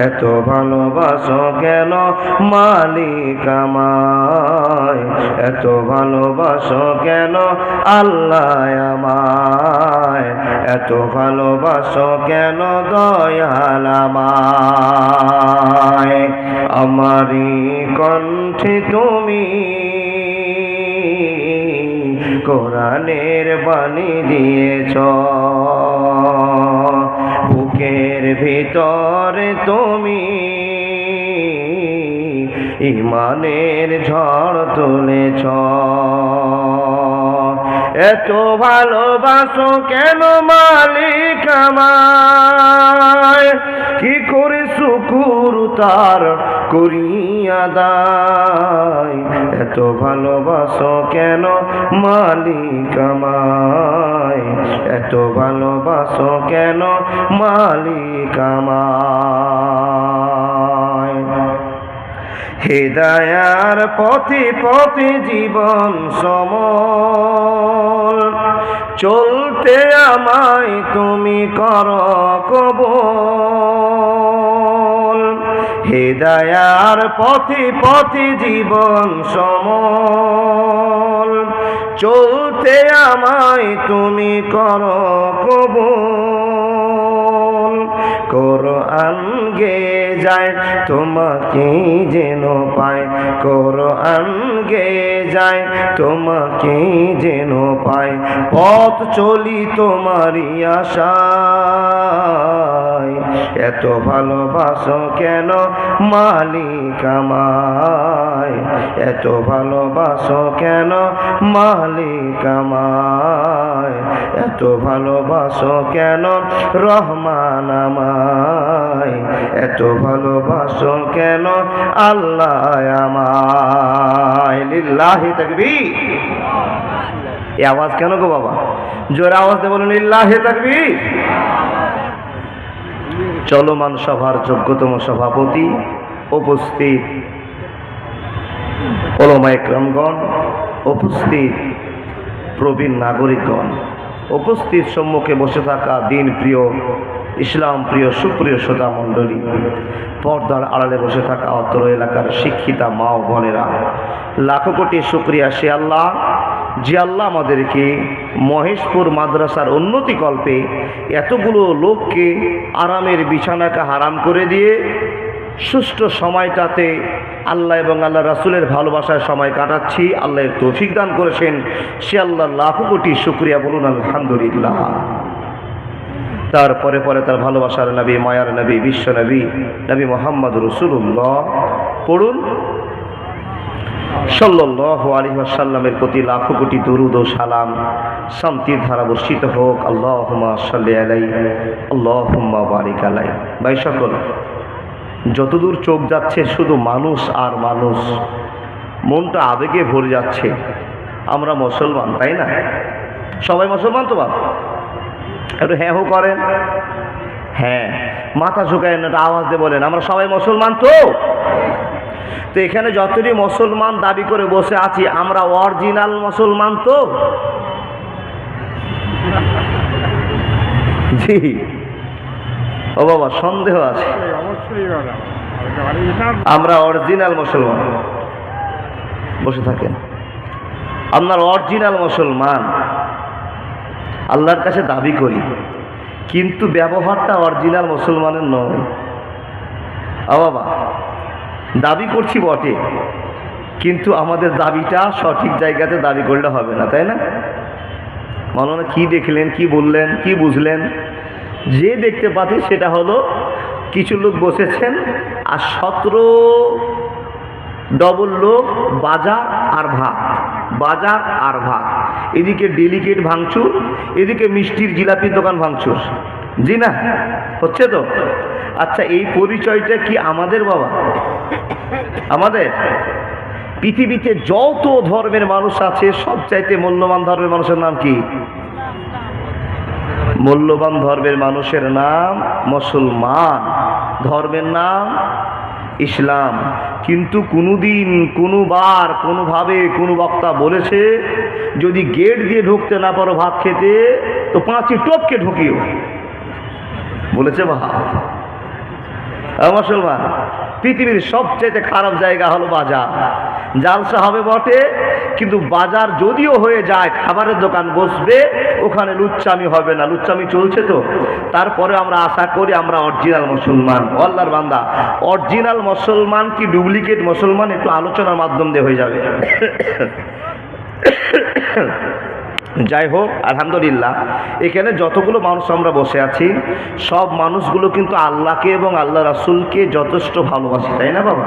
এত ভালোবাসো কেন মালিক আমায়, এত ভালোবাসো কেন আল্লাহ আমায়, এত ভালোবাসো কেন দয়াল আমায়। আমারি কণ্ঠে তুমি কোরআনের বাণী দিয়েছ, বুকের ভিতরে তুমি ইমানের ঝড় তুলেছ। এত ভালোবাসো কেন মালিক আমায়, কি করে শুকুর তার করি আদায়। এত ভালোবাসো কেন মালিক আমায়, এত ভালোবাসো কেন মালিক আমায়। হেদায়ার পথে পথে জীবন সমল, চলতে আমায় তুমি করো কবুল। হেদায়ার পথে পথে জীবন সমল, চলতে আমায় তুমি করো কবুল। কোরআন গে যায় তোমাকে যেন পায়, কোরআন গে যায় তোমাকে যেন পায়। পথ চলি তোমারই আশায়, এত ভালোবাসো কেন মালিক আমায়, এত ভালোবাসো কেন মালিক আমায়, এত ভালোবাসো কেন রহমান আমায়, এত ভালোবাসো কেন আল্লাহ আমায়। লিল্লাহি তাকবীর। এই আওয়াজ কেন গো বাবা? জোরে আওয়াজ দিয়ে বলুন লিল্লাহি তাকবীর। চলমান সভার যোগ্যতম সভাপতি, উপস্থিত ওলামা ইকরামগণ, উপস্থিত প্রবীণ নাগরিকগণ, উপস্থিত সম্মুখে বসে থাকা দিন প্রিয়, ইসলাম প্রিয়, সুপ্রিয় শ্রোতা মণ্ডলী, পর্দার আড়ালে বসে থাকা অত্র এলাকার শিক্ষিতা মা ও বোনেরা, লাখো কোটি শুকরিয়া সে আল্লাহ যে আল্লাহ আমাদেরকে মহেশপুর মাদ্রাসার উন্নতি কল্পে এতগুলো লোককে আরামের বিছানাকে হারাম করে দিয়ে সুষ্ঠু সময়টাতে আল্লাহ এবং আল্লাহ রাসূলের ভালোবাসায় সময় কাটাচ্ছি। আল্লাহর তৌফিক দান করেছেন, সে আল্লাহ লাখো কোটি শুকরিয়া, বলুন আলহামদুলিল্লাহ। তারপরে পরে তার ভালোবাসার নবী, মায়ার নবী, বিশ্ব নবী, নবী মুহাম্মদ রাসূলুল্লাহ পড়ুন সাল্লাল্লাহু আলাইহি ওয়াসাল্লামের প্রতি লাখো কোটি দরুদ ও সালাম, শান্তির ধারা বর্ষিত হোক। আল্লাহুম্মা সাল্লি আলাইহি, আল্লাহুম্মা বারিক আলাইহি। ভাই সকল, যতদূর চোখ যাচ্ছে শুধু মানুষ আর মানুষ, মনটা আবেগে ভরে যাচ্ছে। আমরা মুসলমান, তাই না? সবাই মুসলমান তো বাবা? একটু হ্যাঁ হো করেন, হ্যাঁ, মাথা ঝুঁকায় না, আওয়াজ দিয়ে বলেন আমরা সবাই মুসলমান তো। তো এখানে যতটি মুসলমান দাবি করে বসে আছি, আমরা অরিজিনাল মুসলমান তো? জি ও বাবা, সন্দেহ আছে? আমরা অরিজিনাল মুসলমান। বসে থাকেন, আপনার অরিজিনাল মুসলমান আল্লাহর কাছে দাবি করি, কিন্তু ব্যবহারটা অরিজিনাল মুসলমানের নয়। ও বাবা, দাবি করছি বটে, কিন্তু আমাদের দাবিটা সঠিক জায়গাতে দাবি করলে হবে না, তাই না? মাওলানা কি দেখলেন, কি বললেন, কি বুঝলেন? যে দেখতে পাচ্ছি সেটা হলো কিছু লোক বসেছেন আর 17 ডবল লোক বাজার আর ভাত, বাজার আর ভাত, এদিকে ডেলিকেট ভাঙচুর, এদিকে মিষ্টির জিলাপির দোকান ভাঙচুর। জি না, হচ্ছে তো? আচ্ছা, এই পরিচয়টা কি আমাদের বাবা? আমাদের? পৃথিবীতে যত ধর্মের মানুষ আছে সবচাইতে মূল্যবান ধর্মের মানুষের নাম কি? মূল্যবান ধর্মের মানুষের নাম মুসলমান, ধর্মের নাম ইসলাম। কিন্তু কোনোদিন, কোনোবার, কোনোভাবে কোনো বক্তা বলেছে যদি গেট দিয়ে ঢুকতে না পারো ভাত খেতে তো 5ই টপকে ঢুকিও? বলেছে? মুসলমান, পৃথিবীর সবচেয়ে খারাপ জায়গা হলো বাজার। জালসা হবে বটে, কিন্তু বাজার যদিও হয়ে যায়, খাবারের দোকান বসবে, ওখানে লুচ্চামি হবে না। লুচ্চামি চলছে তো, তারপরে আমরা আশা করি আমরা অরিজিনাল মুসলমান। আল্লাহর বান্দা, অরিজিনাল মুসলমান কি ডুপ্লিকেট মুসলমান একটু আলোচনার মাধ্যম দিয়ে হয়ে যাবে। যাই হোক, আলহামদুলিল্লাহ, এখানে যতগুলো মানুষ আমরা বসে আছি, সব মানুষগুলো কিন্তু আল্লাহকে এবং আল্লাহ রাসূলকে যথেষ্ট ভালোবাসি, তাই না বাবা?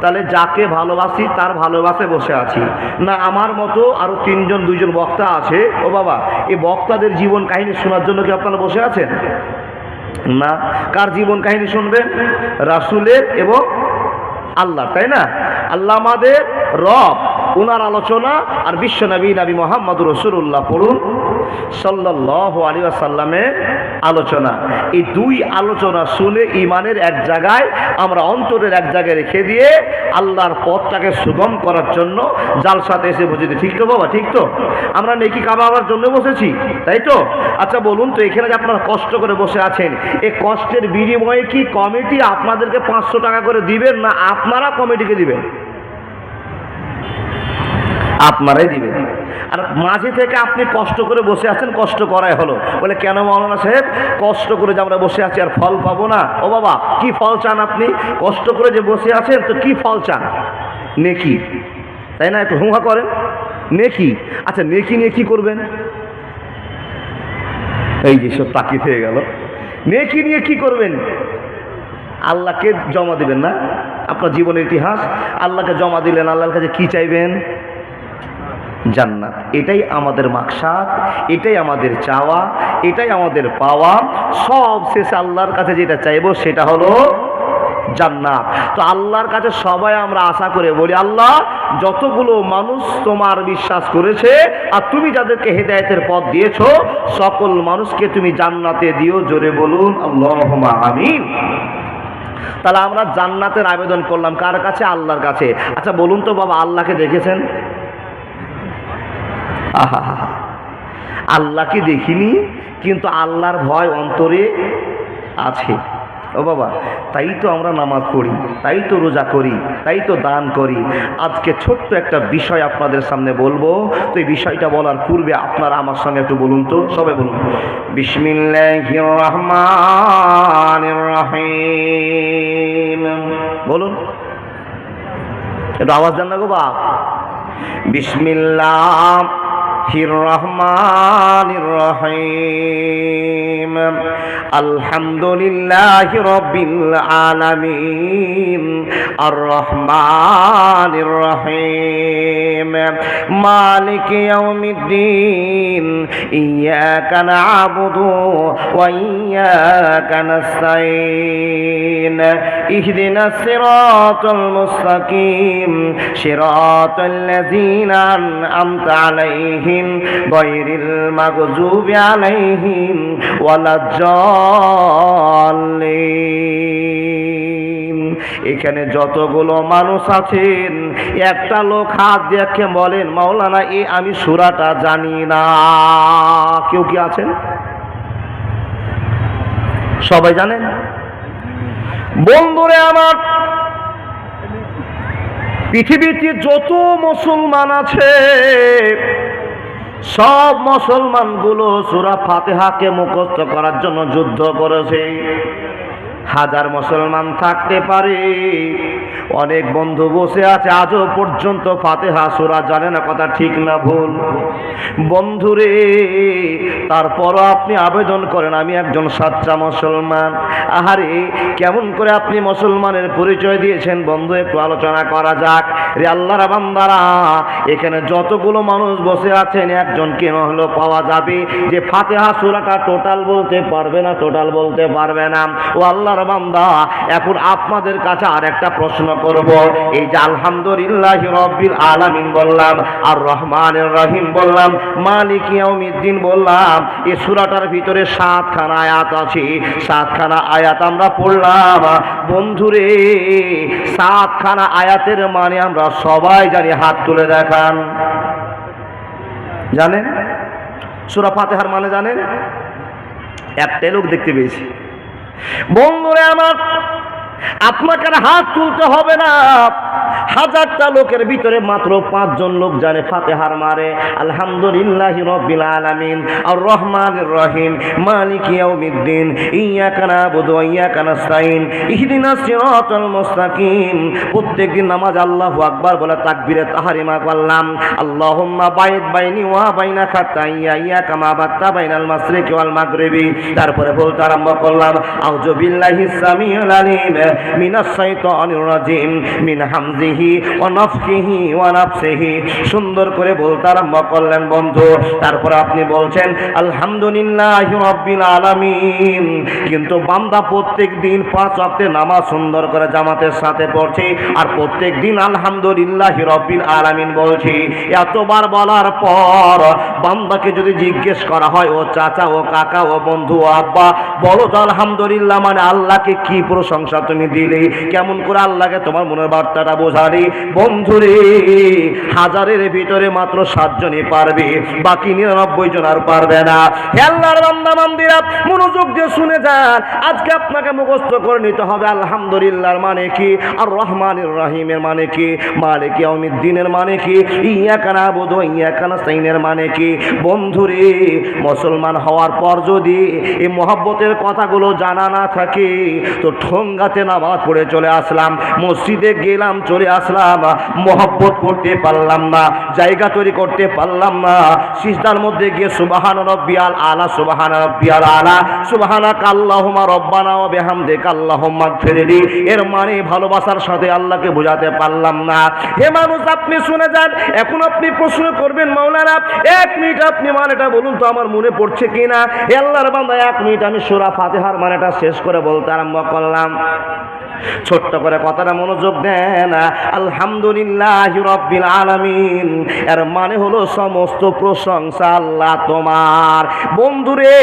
তাহলে যাকে ভালোবাসি তার ভালোবাসে বসে আছি না। আমার মতো আরো দুইজন বক্তা আছে, ও বাবা, এই বক্তাদের জীবন কাহিনী শোনার জন্য কি আপনারা বসে আছেন? না। কার জীবন কাহিনী শুনবেন? রাসূলের এবং আল্লাহ, তাই না? আল্লাহ আমাদের রব, ওনার আলোচনা আর বিশ্ব নবী মুহাম্মদুর রাসূলুল্লাহ পড়ুন সাল্লাল্লাহু আলাইহি ওয়াসাল্লামের আলোচনা। এই দুই আলোচনা শুনে ইমানের এক জায়গায় আমরা অন্তরের এক জায়গায় রেখে দিয়ে আল্লাহর পথটাকে সুগম করার জন্য জালসাতে এসে বসেছি। ঠিক তো বাবা? ঠিক তো? আমরা নেকি কামাবার জন্য বসেছি, তাই তো? আচ্ছা বলুন তো, এখানে যে আপনারা কষ্ট করে বসে আছেন, এই কষ্টের বিনিময়ে কি কমিটি আপনাদেরকে 500 টাকা করে দিবেন, না আপনারা কমিটিকে দিবেন? আপনারাই দিবেন। আর মাঝে থেকে আপনি কষ্ট করে বসে আছেন, কষ্ট করাই হলো। বলে কেন মাওলানা সাহেব, কষ্ট করে যে আমরা বসে আছি আর ফল পাবো না? ও বাবা, কি ফল চান আপনি? কষ্ট করে যে বসে আছেন তো কি ফল চান? নেকি, তাই না? একটু হুঁহা করেন, নেকি। আচ্ছা, নেকি নিয়ে কি করবেন? এই যে সব তাকিয়ে হয়ে গেল। নেকি নিয়ে কি করবেন? আল্লাহকে জমা দিবেন না? আপনার জীবনের ইতিহাস আল্লাহকে জমা দিলেন, আল্লাহর কাছে কি চাইবেন? জান্নাত। এটাই আমাদের মাকসাদ, এটাই আমাদের চাওয়া, এটাই আমাদের পাওয়া। সব শেষে আল্লাহর কাছে যেটা চাইবো সেটা হলো জান্নাত। তো আল্লাহর কাছে সবাই আমরা আশা করে বলি, আল্লাহ, যতগুলো মানুষ তোমার বিশ্বাস করেছে আর তুমি যাদেরকে হেদায়েতের পথ দিয়েছো, সকল মানুষকে তুমি জান্নাতে দিও। জোরে বলুন আল্লাহুম্মা আমিন। তাহলে আমরা জান্নাতের আবেদন করলাম কার কাছে? আল্লাহর কাছে। আচ্ছা বলুন তো বাবা, আল্লাহকে দেখেছেন? আহা, আল্লাহকে দেখিনি, কিন্তু আল্লাহর ভয় অন্তরে আছে। ও বাবা, তাই তো আমরা নামাজ পড়ি, তাই তো রোজা করি, তাই তো দান করি। আজকে ছোট্ট একটা বিষয় আপনাদের সামনে বলবো। তো এই বিষয়টা বলার পূর্বে আপনারা আমার সঙ্গে একটু বলুন তো, সবাই বলুন বিসমিল্লাহির রহমানির রহিম। বলুন, একটু আওয়াজ দেন না গো বাপ। বিসমিল্লাহির রহমানির রহিম। আলহামদুলিল্লাহি রাব্বিল আলামিন আর রহমানির রহিম মালিকি ইয়াউমিদ্দিন ইয়্যাকা না'বুদু ওয়া ইয়্যাকা নাস্তাঈন ইহদিনাস সিরাতাল মুস্তাকিম সিরাতাল লাযীনা আন'আমতা আলাইহিম গায়রিল মাগযুবি আলাইহিম ওয়ালাদ-দাল্লিন। এখানে যতগুলো মানুষ আছেন, একটা লোক হাত দেখে বলেন, মাওলানা আমি সূরাটা জানি না। কেউ কি আছেন? সবাই জানেন? বন্ধুরে আমার, পৃথিবীতে যত মুসলমান আছে, সব মুসলমানগুলো সূরা ফাতিহাকে মুখস্থ করার জন্য যুদ্ধ করেছে। হাজার মুসলমান থাকতে পারে, অনেক বন্ধু বসে আছে আজও পর্যন্ত ফাতিহা সূরা জানে না। কথা ঠিক না ভুল? বন্ধুরে, তারপরও আপনি আবেদন করেন আমি একজন সাচ্চা মুসলমান। আহারে, কেমন করে আপনি মুসলমানের পরিচয় দিয়েছেন বন্ধু, একটু আলোচনা করা যাক। রে আল্লাহর বান্দারা, এখানে যতগুলো মানুষ বসে আছেন, একজন কেন হলো পাওয়া যাবে যে ফাতিহা সূরাটা টোটাল বলতে পারবে না, টোটাল বলতে পারবে না। ও আল্লাহর বান্দা, এখন আপনাদের কাছে আর একটা প্রশ্ন করব। এই যে আলহামদুলিল্লাহি রাব্বিল আলামিন বললাম, আর রহমানির রহিম বললাম, মালিক ইয়াউমিদ্দিন বললাম, এই সূরাটার ভিতরে 7খানা আয়াত আছে। 7খানা আয়াত আমরা পড়লাম। বন্ধুরে, 7খানা আয়াতের মানে আমরা সবাই জানি। হাত তুলে দেখান। জানেন সূরা ফাতিহার মানে? জানেন? একটাই লোক দেখতে পেয়েছি। বন্ধুরে আমার, আপনাকে আর হাত তুলতে হবে না। হাজারটা লোকের ভিতরে মাত্র 5 জন লোক জানে ফাতিহার মানে আলহামদুলিল্লাহি রাব্বিল আলামিন আর রহমানির রহিম মালিকি ইয়াউমিদ্দিন ইয়্যাকা না'বুদু ওয়া ইয়্যাকা নাস্তাইন ইহদিনাস সিরাতাল মুস্তাকিম। প্রত্যেকদিন নামাজ আল্লাহু আকবার বলে তাকবীরে তাহরিমা করলাম, আল্লাহুম্মা বাইদ বাইনি ওয়া বাইনা খাতাইয়া ইয়্যাকা মা বাত্তা বাইনাল মাশরিকি ওয়াল মাগরিবি। তারপরে বলতে আরম্ভ করলাম আউযু বিল্লাহিস সামিউল আলিম মিনাশ শাইতানির রাজিম মিন হামজিহি ওয়া নাফখিহি ওয়া নাফসিহি। সুন্দর করে বলতে আরম্ভ করলেন বন্ধু। তারপর আপনি বলছেন আলহামদুলিল্লাহি রাব্বিল আলামিন। কিন্তু বান্দা প্রত্যেক দিন 5 ওয়াক্তে নামাজ সুন্দর করে জামাতের সাথে পড়ছে আর প্রত্যেক দিন আলহামদুলিল্লাহি রাব্বিল আলামিন বলছি। এতবার বলার পর বান্দাকে যদি জিজ্ঞেস করা হয় ও চাচা ও কাকা ও বন্ধু ও আব্বা বলো তো আলহামদুলিল্লাহ মানে আল্লাহকে কি প্রশংসা তুমি দিলে, কেমন করে আল্লাহকে তোমার মনের বার্তাটা বোঝালি। বন্ধুরে, হাজারের ভিতরে মাত্র 7 জনই পারবে, বাকি 99 জন আর পারবে না। হে আল্লাহর বান্দা বান্দীরা মনোযোগ দিয়ে শুনে যান। আজকে আপনাকে মুখস্থ করে নিতে হবে আলহামদুলিল্লাহর মানে কি, আর রহমানির রহিমের মানে কি, মালিক ইয়াউমিদ্দিনের মানে কি, ইয়্যাকা না'বুদু ওয়া ইয়্যাকা নাস্তাইনের মানে কি। বন্ধুরে, মুসলমান হওয়ার পর যদি এই মহব্বতের কথাগুলো জানা না থাকে তো ঠোঙ্গাতে নামাজ পড়ে চলে আসলাম, মসজিদে গেলাম চলে আসলাম, মহব্বত করতে পারলাম না, জায়গা তৈরি করতে পারলাম না। সিজদার মধ্যে গিয়ে সুবহান রাব্বিয়াল আলা সুবহান রাব্বিয়াল আলা সুবহানাকা আল্লাহুম্মা রব্বানা ওয়া বিহামদিকা আল্লাহুম্মা গফিরলি এর মানে ভালোবাসার সাথে আল্লাহকে বোঝাতে পারলাম না। হে মানুষ, আপনি শুনে যান। এখন আপনি প্রশ্ন করবেন মাওলানা 1 মিনিট আপনি মানেটা বলুন তো আমার মনে পড়ছে কিনা। হে আল্লাহর বান্দা 1 মিনিট আমি সূরা ফাতিহার মানেটা শেষ করে বলতে আরম্ভ করলাম। ছোট্ট করে কথাটা মনোযোগ দেন। আলহামদুলিল্লাহি রাব্বিল আলামিন এর মানে হলো সমস্ত প্রশংসা আল্লাহ তোমার। বন্ধুরে,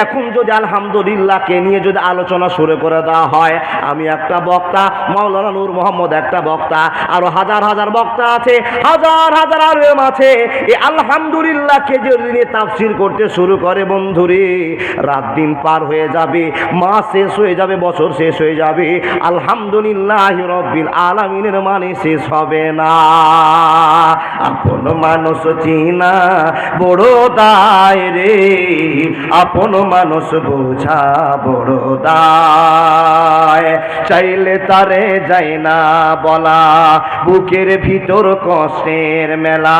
এখন যদি আলহামদুলিল্লাহকে নিয়ে যদি আলোচনা শুরু করে দেওয়া হয়, আমি একটা বক্তা, মাওলানা নূর মোহাম্মদ একটা বক্তা, আরো হাজার হাজার বক্তা আছে, হাজার হাজার আলেম আছে, এই আলহামদুলিল্লাহকে যদি নিয়ে তাফসীর করতে শুরু করে বন্ধুরে, রাত দিন পার হয়ে যাবে, মাস শেষ হয়ে যাবে, বছর শেষ হয়ে যাবে, আলহামদুলিল্লাহি রাব্বিল আলামিনের মানে শেষ হবে না। আপন মানুষ চিনা বড় দায় রে, আপন মানুষ বোঝা বড় দায়, চাইলে তারে যায় না বলা, বুকের ভিতর কষ্টের মেলা।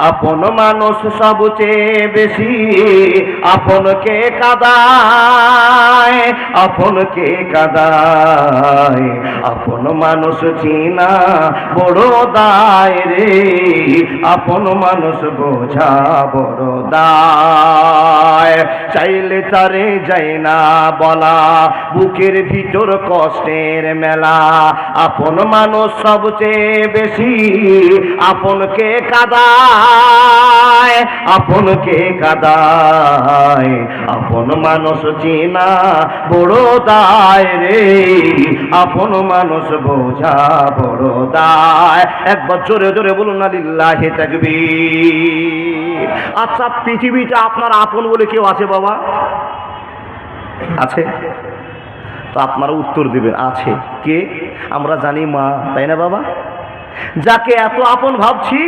আপন মানুষ সবচেয়ে বেশি আপনকে কাঁদায়, আপনকে কাঁদায়, আপন মানুষ চিনা বড় দায় রে, আপন মানুষ বোঝা বড় দায়, চাইলে তারে যায় না বলা, বুকের ভিতর কষ্টের মেলা। আপন মানুষ সবচেয়ে বেশি আপনকে কাঁদায়, আপনকে কাঁদায়, আপন মানুষ চিনা বড় দায় রে, আপন মানুষ বোঝা বড় দায়। একবার জোরে জোরে বলুন না লিল্লাহি তাকবীর। আচ্ছা, পৃথিবীতে আপনার আপন বলে কেউ আছে বাবা? আছে? তো আপনারা উত্তর দিবেন আছে। কে? আমরা জানি মা, তাই না বাবা? যাকে এত আপন ভাবছি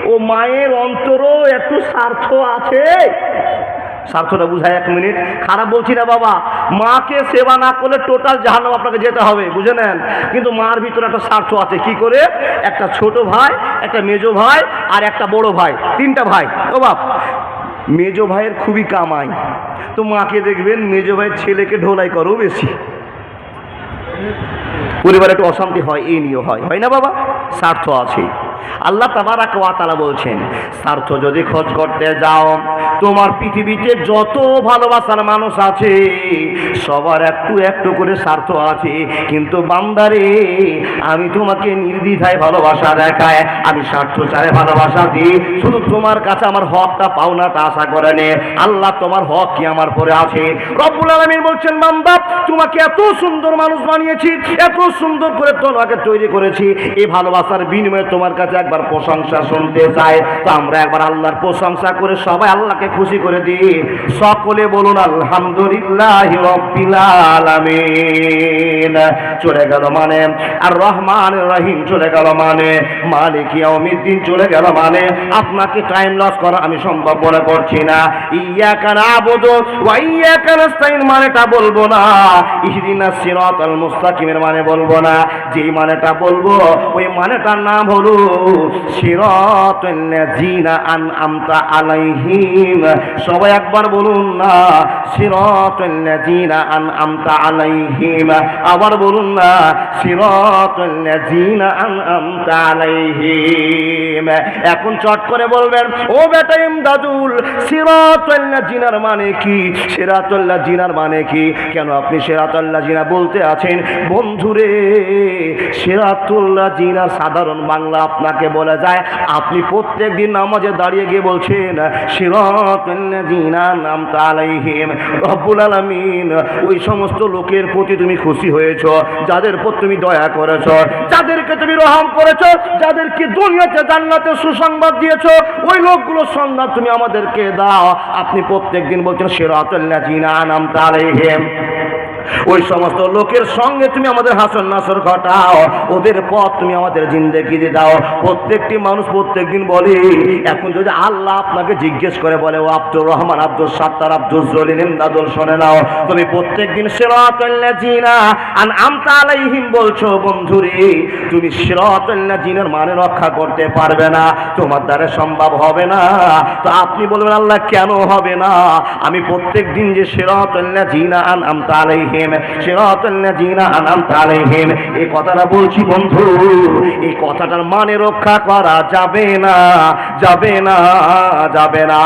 ও মায়ের অন্তরও একটু স্বার্থ আছে। স্বার্থটা বুঝায় 1 মিনিট। খারাপ বলছি না বাবা, মাকে সেবা না করলে টোটাল জাহান্নাম আপনাকে যেতে হবে, বুঝে নেন। কিন্তু মার ভিতরে একটা স্বার্থ আছে। কি করে? একটা ছোট ভাই, একটা মেজো ভাই আর একটা বড় ভাই, 3টা ভাই। ও বাপ, মেজো ভাইয়ের খুবই কামাই, তো মাকে দেখবেন মেজো ভাইয়ের ছেলেকে ঢোলাই করো বেশি, পরিবারে একটু অশান্তি হয়, এই নিয়ে হয় না বাবা? স্বার্থ আছে। আল্লাহ তাবারাক ওয়া তাআলা বলছেন, স্বার্থ যদি খোঁজ করতে যাও, তোমার পৃথিবীতে যত ভালোবাসার মানুষ আছে সবার একটু একটু করে স্বার্থ আছে। কিন্তু বান্দারে, আমি তোমাকে নির্দ্বিধায় ভালোবাসা দেখায়, আমি স্বার্থ ছাড়া ভালোবাসা দিই। শুধু তোমার কাছে আমার হকটা পাওনাটা আশা করে নে। আল্লাহ তোমার হক কি আমার পরে আছে। রব্বুল আলামিন বলছেন, বান্দা তোমাকে এত সুন্দর মানুষ বানিয়েছি, এত সুন্দর করে তোমাকে তৈরি করেছি, এই ভালোবাসার বিনিময়ে তোমার কাছে একবার প্রশংসা শুনতে চাই। তো আমরা একবার আল্লাহর প্রশংসা করে সবাই আল্লাহকে খুশি করে দিই। সকলে বলুন আলহামদুলিল্লাহি রাব্বিল আলামিন। চলে গেল মানে, আর রহমান রহিম চলে গেল মানে, মালিক ইয়াউমিদ্দিন চলে গেল মানে, আপনাকে টাইম লস করা আমি সম্ভব মনে করছি না। ইয়াকা নাবুদু ওয়া ইয়াকা নাস্তাইন মানেটা বলবো না, ইহদিনাস সিরাতাল মুস্তাকিমের মানে বলবো না। যেই মানেটা বলবো ওই মানেটার নাম হলো সিরাতাল লাযিনা আনআমতা আলাইহিম। সবাই একবার বলুন না, সিরাতাল লাযিনা আনআমতা আলাইহিম। আবার বলুন না, সিরাতাল লাযিনা আনআমতা আলাইহিম। এখন চট করে বলবেন, ও বেটা ইমদাদুল, সিরাতাল লাযিনার মানে কি? সিরাতাল লাযিনার মানে কি? কেন আপনি সিরাতাল লাযিনা বলতে আছেন? বন্ধুরে, সিরাতাল লাযিনা সাধারণ বাংলা আপনাকে বলা যায়। আপনি প্রত্যেকদিন নামাজে দাঁড়িয়ে গিয়ে বলছেন সিরাতাল লাযিনা আনআমতা আলাইহিম। রব্বুল আলামিন ওই সমস্ত লোকের প্রতি তুমি খুশি হয়েছো, যাদের প্রতি তুমি দয়া করেছো, যাদেরকে তুমি রহম করেছো, যাদেরকে দুনিয়াতে জান্নাতের সুসংবাদ দিয়েছো, ওই লোকগুলো সন্ধান তুমি আমাদেরকে দাও। আপনি প্রত্যেকদিন বলছেন সিরাতাল লাযিনা আনআমতা আলাইহিম। ওই সমস্ত লোকের সঙ্গে তুমি আমাদের হাসন নাসর ঘটাও, ওদের পথ তুমি আমাদের জিন্দেগিতে দাও। প্রত্যেকটি মানুষ প্রত্যেকদিন বলে, এখন যদি আল্লাহ আপনাকে জিজ্ঞেস করে বলে, ও আব্দুর রহমান, আব্দুল সাত্তার, আব্দুল জলিল, ইমদাদুল, শুনে নাও, তুমি প্রত্যেকদিন সিরাতাল লাযিনা আনআমতা আলাইহিম বলছো। বন্ধুরে, তুমি সিরাতাল লাযিনার মানে রক্ষা করতে পারবে না, তোমার দ্বারা সম্ভব হবে না। তো আপনি বলবেন, আল্লাহ কেন হবে না? আমি প্রত্যেকদিন যে সিরাতাল লাযিনা আনআমতা আলাইহিম, সিরাতাল লাযিনা আনআমতা আলাইহিম এই কথাটা বলছি বন্ধু, এই কথাটার মানে রক্ষা করা যাবে না, যাবে না, যাবে না।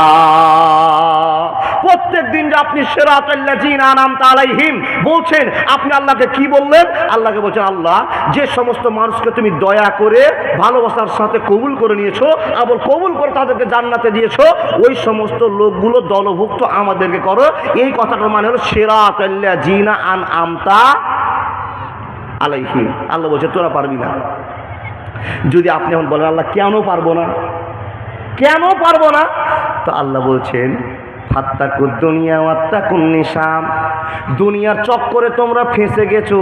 প্রত্যেকদিন যে আপনি সিরাতাল লাযিনা আনআমতা আলাইহিম বলছেন, আপনি আল্লাহকে কি বললেন? আল্লাহকে বলছেন, আল্লাহ যে সমস্ত মানুষকে তুমি দয়া করে ভালোবাসার সাথে কবুল করে নিয়েছো, আবার কবুল করে তাদেরকে জান্নাতে দিয়েছো, ওই সমস্ত লোকগুলো দলভুক্ত আমাদেরকে করো। এই কথাটার মানে হলো সিরাতাল লাযিনা আনআমতা আলাইহিম। আল্লাহ বলছে তোরা পারবি না। যদি আপনি এখন বলেন, আল্লাহ কেন পারবো না, কেন পারবো না? তো আল্লাহ বলছেন, ফাত্তাকুদ দুনিয়া ওয়াত্তাকুন নিসাম। দুনিয়ার চক্করে তোমরা ফেঁসে গেছো,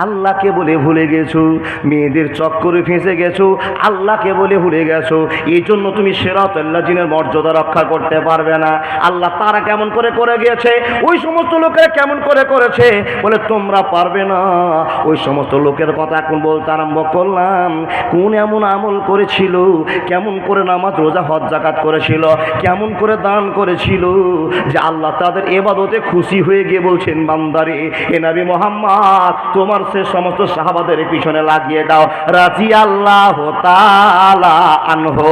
আল্লাহকে বলে ভুলে গেছো। মেয়েদের চক্করে ফেঁসে গেছো, আল্লাহকে বলে ভুলে গেছো। এই জন্য তুমি সিরাতাল লাযিনার মর্যাদা রক্ষা করতে পারবে না। আল্লাহ তারা কেমন করে করে গিয়েছে, ওই সমস্ত লোকেরা কেমন করে করেছে, বলে তোমরা পারবে না। ওই সমস্ত লোকের কথা এখন বলতে আরম্ভ করলাম। কোন এমন আমল করেছিল, কেমন করে নামাজ রোজা হজ যাকাত করেছিল, কেমন করে দান করেছিল, যে আল্লাহ তাদের ইবাদতে খুশি হয়ে গিয়ে বলছেন, বান্দারে, এ নবী মুহাম্মদ তোমার সে সমস্ত সাহাবাদের পিছনে লাগিয়ে দাও, রাদিয়াল্লাহু তাআলা আনহু।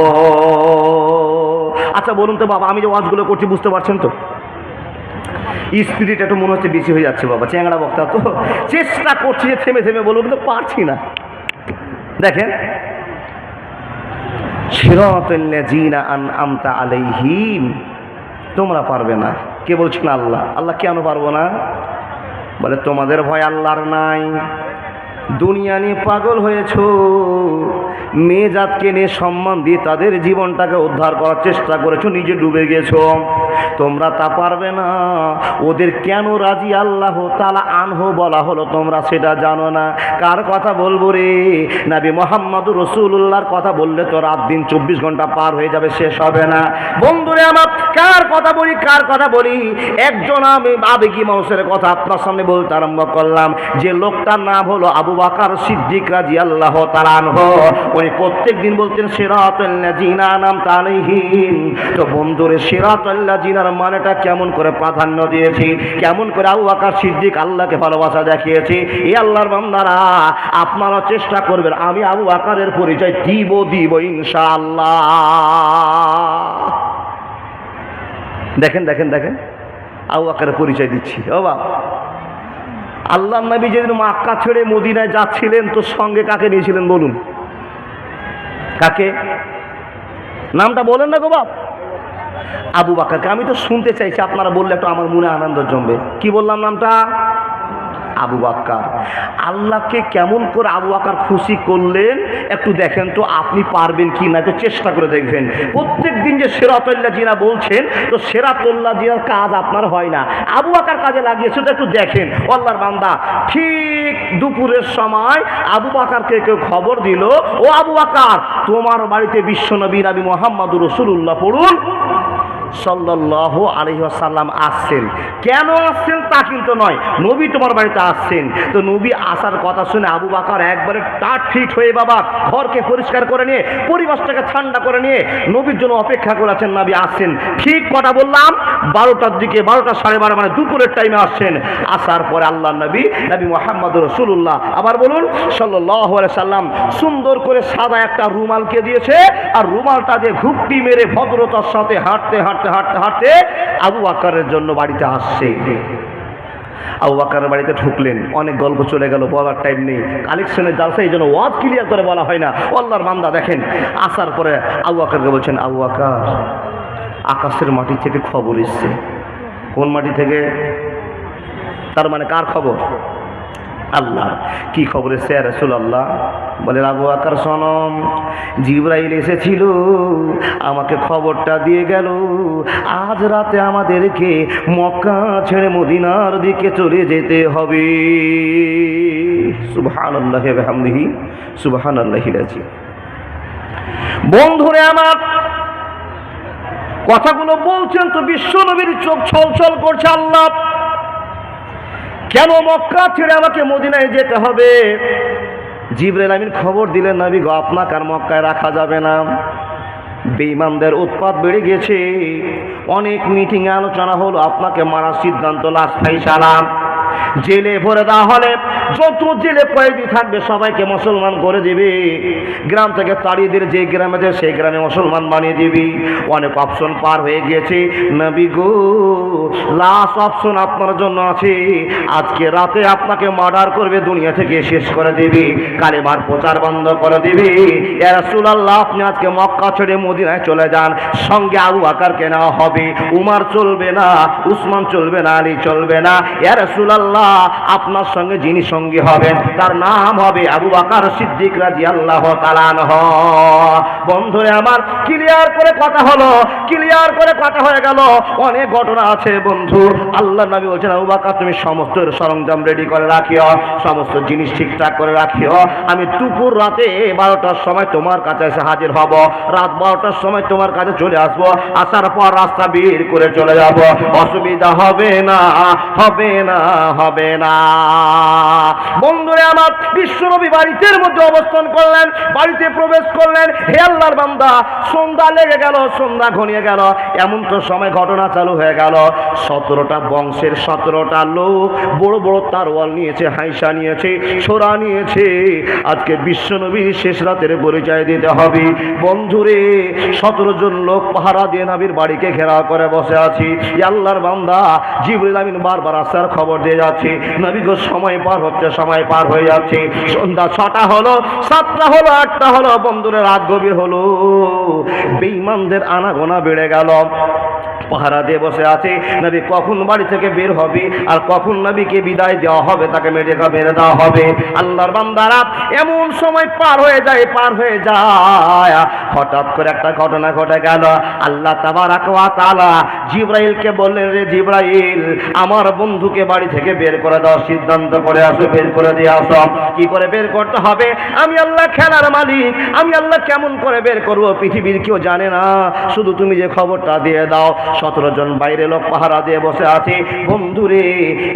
আচ্ছা বলুন তো বাবা, আমি যে ওয়াজগুলো করছি বুঝতে পারছেন তো? স্পিরিট একটু মনে হচ্ছে বেশি হয়ে যাচ্ছে বাবা, চ্যাংড়া বক্তা তো, চেষ্টা করছি যে থেমে থেমে বলবো, কিন্তু পারছি না। দেখেন, সিরাতাল লাযিনা আনআমতা আলাইহিম, তোমরা পারবে না। কে বলছেন? আল্লাহ। আল্লাহ কেন পারবো না? বলে তোমাদের ভয় আল্লাহর নাই, দুনিয়া নিয়ে পাগল হয়েছো, মেয়ে জাতকে নিয়ে সম্মান দিয়ে তাদের জীবনটাকে উদ্ধার করার চেষ্টা করেছো, নিজে ডুবে গেছো। তোমরা তা পারবে না। ওদের কেন রাজি আল্লাহ তাআলা আনহু বলা হলো তোমরা সেটা জানো না। কার কথা বলবো রে? নবী মুহাম্মদুর রাসূলুল্লাহর কথা বললে তো রাত দিন 24 ঘন্টা পার হয়ে যাবে, শেষ হবে না। বন্ধুরে আমার, কার কথা বলি, কার কথা বলি? একজন আমি আবেগী মানুষের কথা আপনার সামনে বলতে আরম্ভ করলাম, যে লোকটার নাম হলো আবু বকর সিদ্দিক রাদিয়াল্লাহু তাআলা আনহু। উনি প্রত্যেক দিন বলতেন সিরাতাল লাযিনা আনআমতা আলাইহিম। তো বন্ধুরে, সিরাতাল লাযিনার মানেটা কেমন করে প্রাধান্য দিয়েছি, কেমন করে আবু বকর সিদ্দিক আল্লাহকে ভালোবাসা দেখিয়েছি। এই আল্লাহর বান্দারা, আপনারা চেষ্টা করবেন, আমি আবু বকরের পরিচয় দিব ইনশাআল্লাহ। দেখেন দেখেন দেখেন, আবু বকরের পরিচয় দিচ্ছি। ও বাবা, আল্লাহর নবী যেদিন মক্কা ছেড়ে মদিনায় যাচ্ছিলেন, তো সঙ্গে কাকে নিয়েছিলেন বলুন? কাকে? নামটা বলেন না গো বাপ। আবু বকরকে। আমি তো শুনতে চাইছি, আপনারা বললে একটু আমার মনে আনন্দ জমবে। কি বললাম নামটা? আবু বকর। আল্লাহকে কেমন করে আবু বকর খুশি করলেন একটু দেখেন তো, আপনি পারবেন কি না একটু চেষ্টা করে দেখবেন। প্রত্যেক দিন যে সিরাতুল্লাহ জিনা বলছেন, তো সিরাতুল্লাহ জিনার কাজ আপনার হয় না, আবু বকর কাজে লাগিয়েছে, তো একটু দেখেন। আল্লাহর বান্দা, ঠিক দুপুরের সময় আবু বকরকে কেউ খবর দিল, ও আবু বকর, তোমার বাড়িতে বিশ্বনবী নবী মুহাম্মদুর রাসূলুল্লাহ পড়ুন সাল্লাল্লাহু আলাইহি ওয়াসাল্লাম আসছেন। কেন আসছেন তা কিন্তু নয়, নবী তোমার বাড়িতে আসছেন। তো নবী আসার কথা শুনে আবু বকর একবারে টাট ফিট হয়ে বাবা ঘরকে পরিষ্কার করে নিয়ে, পরিবেশটাকে ঠান্ডা করে নিয়ে নবীর জন্য অপেক্ষা করেছেন। নবী আসছেন ঠিক কটা বললাম, 12টার দিকে, 12টা 12:30 মানে দুপুরের টাইমে আসছেন। আসার পরে আল্লাহ নবী মুহাম্মদুর রাসূলুল্লাহ আবার বলুন সাল্লাল্লাহু আলাইহি সাল্লাম সুন্দর করে সাদা একটা রুমালকে দিয়েছে, আর রুমালটা দিয়ে ঘুপটি মেরে ভদ্রতার সাথে হাঁটতে হাঁটতে হাঁটতে হাঁটতে আবু বকরের জন্য বাড়িতে আসছে। আবু বকরের বাড়িতে ঢুকলেন, অনেক গল্প চলে গেল, বলার টাইম নেই, কালেকশনের জালসা, এই জন্য ওয়াজ ক্লিয়ার করে বলা হয় না। আল্লাহর বান্দা দেখেন, আসার পরে আবু বকরকে বলছেন, আবু বকর, আকাশের মাটি থেকে খবর এসছে। কোন মাটি থেকে? তার মানে কার খবর? আল্লাহ। কি খবর এসেছে ইয়া রাসূলুল্লাহ? বলে আবু বকর শোনো, জিবরাইল এসেছিল, আমাকে খবরটা দিয়ে গেল, আজ রাতে আমাদেরকে মক্কা ছেড়ে মদিনার দিকে চলে যেতে হবে। সুবহানাল্লাহি ওয়া বিহামদিহি সুবহানাল্লাহিল আযীম। বন্ধুরে আমার, কথাগুলো বলছেন তো বিশ্বনবীর চোখ ছলছল করছে। আল্লাহ, কেন মক্কা ছেড়ে আমাকে মদিনায় যেতে হবে? জিবরাইল আমিন খবর দিলেন, নবী গো, আপনাকে আর মক্কায় রাখা যাবে না, বেঈমানদের উৎপাত বেড়ে গেছে, অনেক মিটিং আলোচনা হলো, আপনাকে মারার সিদ্ধান্ত, লাশ ফাইসালা, জেলে ভরে দেওয়া হলে যত জেলে কয়েদি থাকবে সবাইকে মুসলমান করে দিবে, গ্রাম থেকে তাড়িয়ে দিয়ে যে গ্রামে যায় সেই গ্রামে মুসলমান বানিয়ে দিবি। অনেক অপশন পার হয়ে গেছে, নবী গো, লাস্ট অপশন আপনার জন্য আছে, আজকে রাতে আপনাকে মার্ডার করবে, দুনিয়া থেকে শেষ করে দিবি, কালেমার প্রচার বন্ধ করে দিবি। ইয়া রাসূলুল্লাহ, আপনি আজকে মক্কা ছেড়ে মদিনায় চলে যান, সঙ্গে আবু বকরকে নেওয়া হবে, উমর চলবে না, উসমান চলবে না, আলী চলবে না। ইয়া রাসূলুল্লাহ, আপনার সঙ্গে যিনি সঙ্গী হবেন তার নাম হবে আবু বকর সিদ্দিক রাদিয়াল্লাহু তাআলা আনহু। বন্ধুরে আমার, ক্লিয়ার করে কথা হলো, ক্লিয়ার করে কথা হয়ে গেল। অনেক ঘটনা আছে বন্ধু। আল্লাহ নবী বলছেন, আবু বকর তুমি সমস্ত সরঞ্জাম রেডি করে রাখিও, সমস্ত জিনিস ঠিকঠাক করে রাখিও, আমি দুপুর রাতে 12টার সময় তোমার কাছে এসে হাজির হব, রাত 12টার সময় তোমার কাছে চলে আসবো, আসার পর রাস্তা বের করে চলে যাব, অসুবিধা হবে না, হবে না, হবে না। বন্ধুরে আমার, বিশ্বনবী বাড়ির মধ্যে অবস্থান করলেন, বাড়িতে প্রবেশ করলেন। হে আল্লাহর বান্দা, সন্ধ্যা লেগে গেল, সন্ধ্যা ঘনিয়ে গেল, এমন তো সময় ঘটনা চালু হয়ে গেল। 17টা বংশের 17টা লোক বড় বড় তারওয়াল নিয়েছে, হাইসা নিয়েছে, ছোরা নিয়েছে, আজকে বিশ্বনবীর শেষ রাতের পরিচয় দিতে হবে। বন্ধুরে, 17 জন লোক পাহারা দিয়ে নবীর বাড়িকে ঘেরাও করে বসে আছি। আল্লাহর বান্দা জিবরিল আমিন বারবার আসার খবর দিয়ে যাচ্ছে, নবী গো, সময় পার হচ্ছে, সময় পার হয়ে যাচ্ছে, সন্ধ্যা 6টা হলো, 7টা হলো, 8টা হলো, বন্ধুরে রাত গভীর হলো, বেঈমানদের আনাগোনা বেড়ে গেল, পাহারা দিয়ে বসে আছে। নবী কখন বাড়ি থেকে বের হবে আর কখন নবীকে বিদায় দেওয়া হবে, তাকে মেরে দেওয়া হবে। আল্লাহর বান্দারা, এমন সময় পার হয়ে যায়, পার হয়ে যায়, হঠাৎ করে একটা ঘটনা ঘটে গেল। আল্লাহ তাবারাক ওয়া তাআলা জিবরাইলকে বললেন, রে জিবরাইল, আমার বন্ধুকে বাড়ি থেকে বের করে দাও, সিদ্ধান্ত করে আসো, বের করে দিয়ে আসো। কি করে বের করতে হবে? আমি আল্লাহ খেলার মালিক, আমি আল্লাহ কেমন করে বের করবো পৃথিবীর কেউ জানে না, শুধু তুমি যে খবরটা দিয়ে দাও। 17 জন বাইরে লোক পাহারা দিয়ে বসে আছে। বন্ধুরে,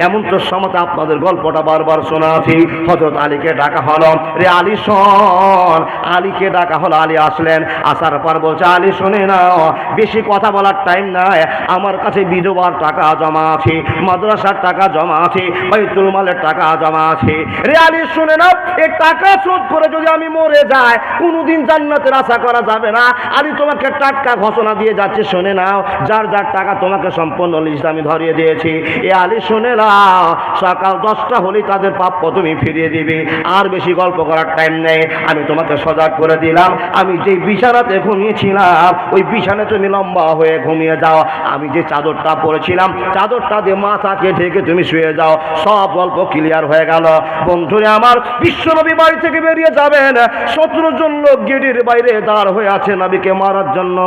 এমন তো সময় আপনাদের গল্পটা বারবার শোনা আছে। হযরত আলীকে ডাকা হলো, রে আলী শোন। আলীকে ডাকা হলো, আলী আসলেন। আসার পর বলছে, আলী শুনে নাও, বেশি কথা বলার টাইম নাই, আমার কাছে বিধবার টাকা জমা আছে, মাদ্রাসার টাকা জমা আছে, বাইতুল মালের টাকা জমা আছে। রে আলী শুনে নাও, এই টাকা শোধ করে যদি আমি মরে যাই, কোনোদিন জান্নাতের আশা করা যাবে না। আলী তোমাকে টাটকা ঘোষণা দিয়ে যাচ্ছে, শুনে নাও, যার হাজার টাকা তোমাকে সম্পূর্ণ লিস্ট আমি ধরিয়ে দিয়েছি। এ আলী শুনে নাও, সকাল 10টা হলেই তাদের প্রাপ্য তুমি ফিরিয়ে দিবে। আর বেশি গল্প করার টাইম নেই, আমি তোমাকে সজাগ করে দিলাম। আমি যে বিছানাতে ঘুমিয়েছিলাম ওই বিছানায় তুমি লম্বা হয়ে ঘুমিয়ে যাও। আমি যে চাদরটা পরেছিলাম চাদরটা দিয়ে মাথাকে ঢেকে তুমি শুয়ে যাও। সব গল্প ক্লিয়ার হয়ে গেল। বন্ধুরে আমার, বিশ্বনবী বাড়ি থেকে বেরিয়ে যাবেন, 17 জন লোক গেটের বাইরে দাঁড় হয়ে আছে নবীকে মারার জন্য।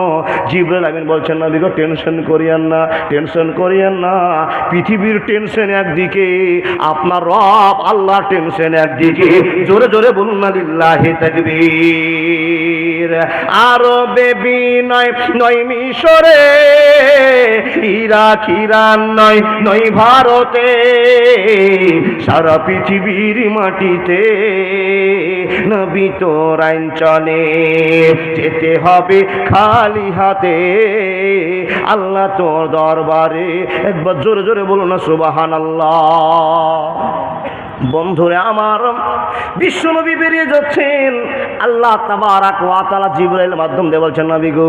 জিবরাইল আমিন বলছেন, নবীকে টেনশন করিয়েন না, টেনশন করিয়েন না। পৃথিবীর টেনশন একদিকে, আপনার রব আল্লাহর টেনশন একদিকে। জোরে জোরে বলুন না লিল্লাহি তাকবীর। আরবে বিনয় নয় মিশরে, ইরাক ইরান নয় নয় ভারতে, সারা পৃথিবীর মাটিতে নবী তোর আইন চলে। যেতে হবে খালি হাতে আল্লাহ তোর দরবারে। একবার জোরে জোরে বলুন না সুবহানাল্লাহ। বন্ধুরে আমার, বিশ্বনবী বেরিয়ে যাচ্ছেন। আল্লাহ তাবারাক ওয়া তাআলা জিবরাইলের মাধ্যম দিয়ে বলছেন, নবী গো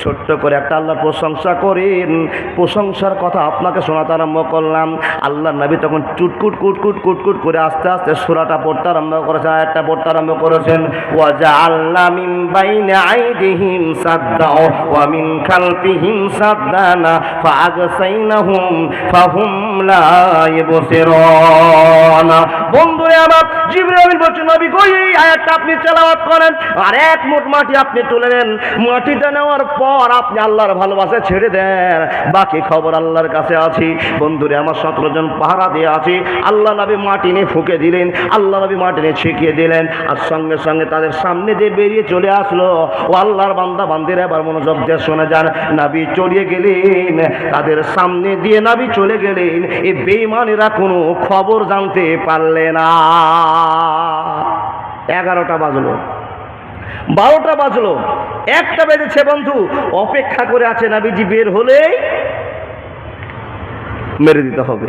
ছোট্ট করে একটা আল্লাহর প্রশংসা করেন। প্রশংসার কথা আপনাকে শোনাতে আরম্ভ করলাম। আল্লাহর নবী তখন চুটকুট কুটকুট কুটকুট করে আস্তে আস্তে সূরাটা পড়তে আরম্ভ করেছেন, আয়াতটা পড়তে আরম্ভ করেছেন। ওয়া জাআলনা মিন বাইনি আইদিহিম সাদ্দা ওয়া মিন খালফিহিম সাদ্দানা ফাআগসাইনাহুম ফাহুম লা ইবসিরুন। বন্ধুরে আমার, জিবরাইল বলছেন, নবী গো এই আয়াতটা আপনি তেলাওয়াত করেন আর এক মুঠ মাটি আপনি তুলে নেন। মাটিতে নেওয়ার পর আপনি আল্লাহর ভালোবাসা ছেড়ে দেন, বাকি খবর আল্লাহর কাছে আছে। বন্ধুরে আমার, 17 জন পাহারা দিয়ে আছে। আল্লাহ নবী মাটি নিয়ে ফুঁকে দিলেন, আল্লাহ নবী মাটি নিয়ে ছিটিয়ে দিলেন, আর সঙ্গে সঙ্গে তাদের সামনে দিয়ে বেরিয়ে চলে আসলো। ও আল্লাহর বান্দা বান্দিরা এবার মনোযোগ দিয়ে শুনে যান। নবী চলে গেলেন, তাদের সামনে দিয়ে নবী চলে গেলেন। এই বেঈমানেরা কোনো খবর জানতে পারলে না। 11টা বাজলো, 12টা বাজলো, 1টা বেজেছে। বন্ধু অপেক্ষা করে আছে, নবীজি বের হলেই মেরে দিতে হবে।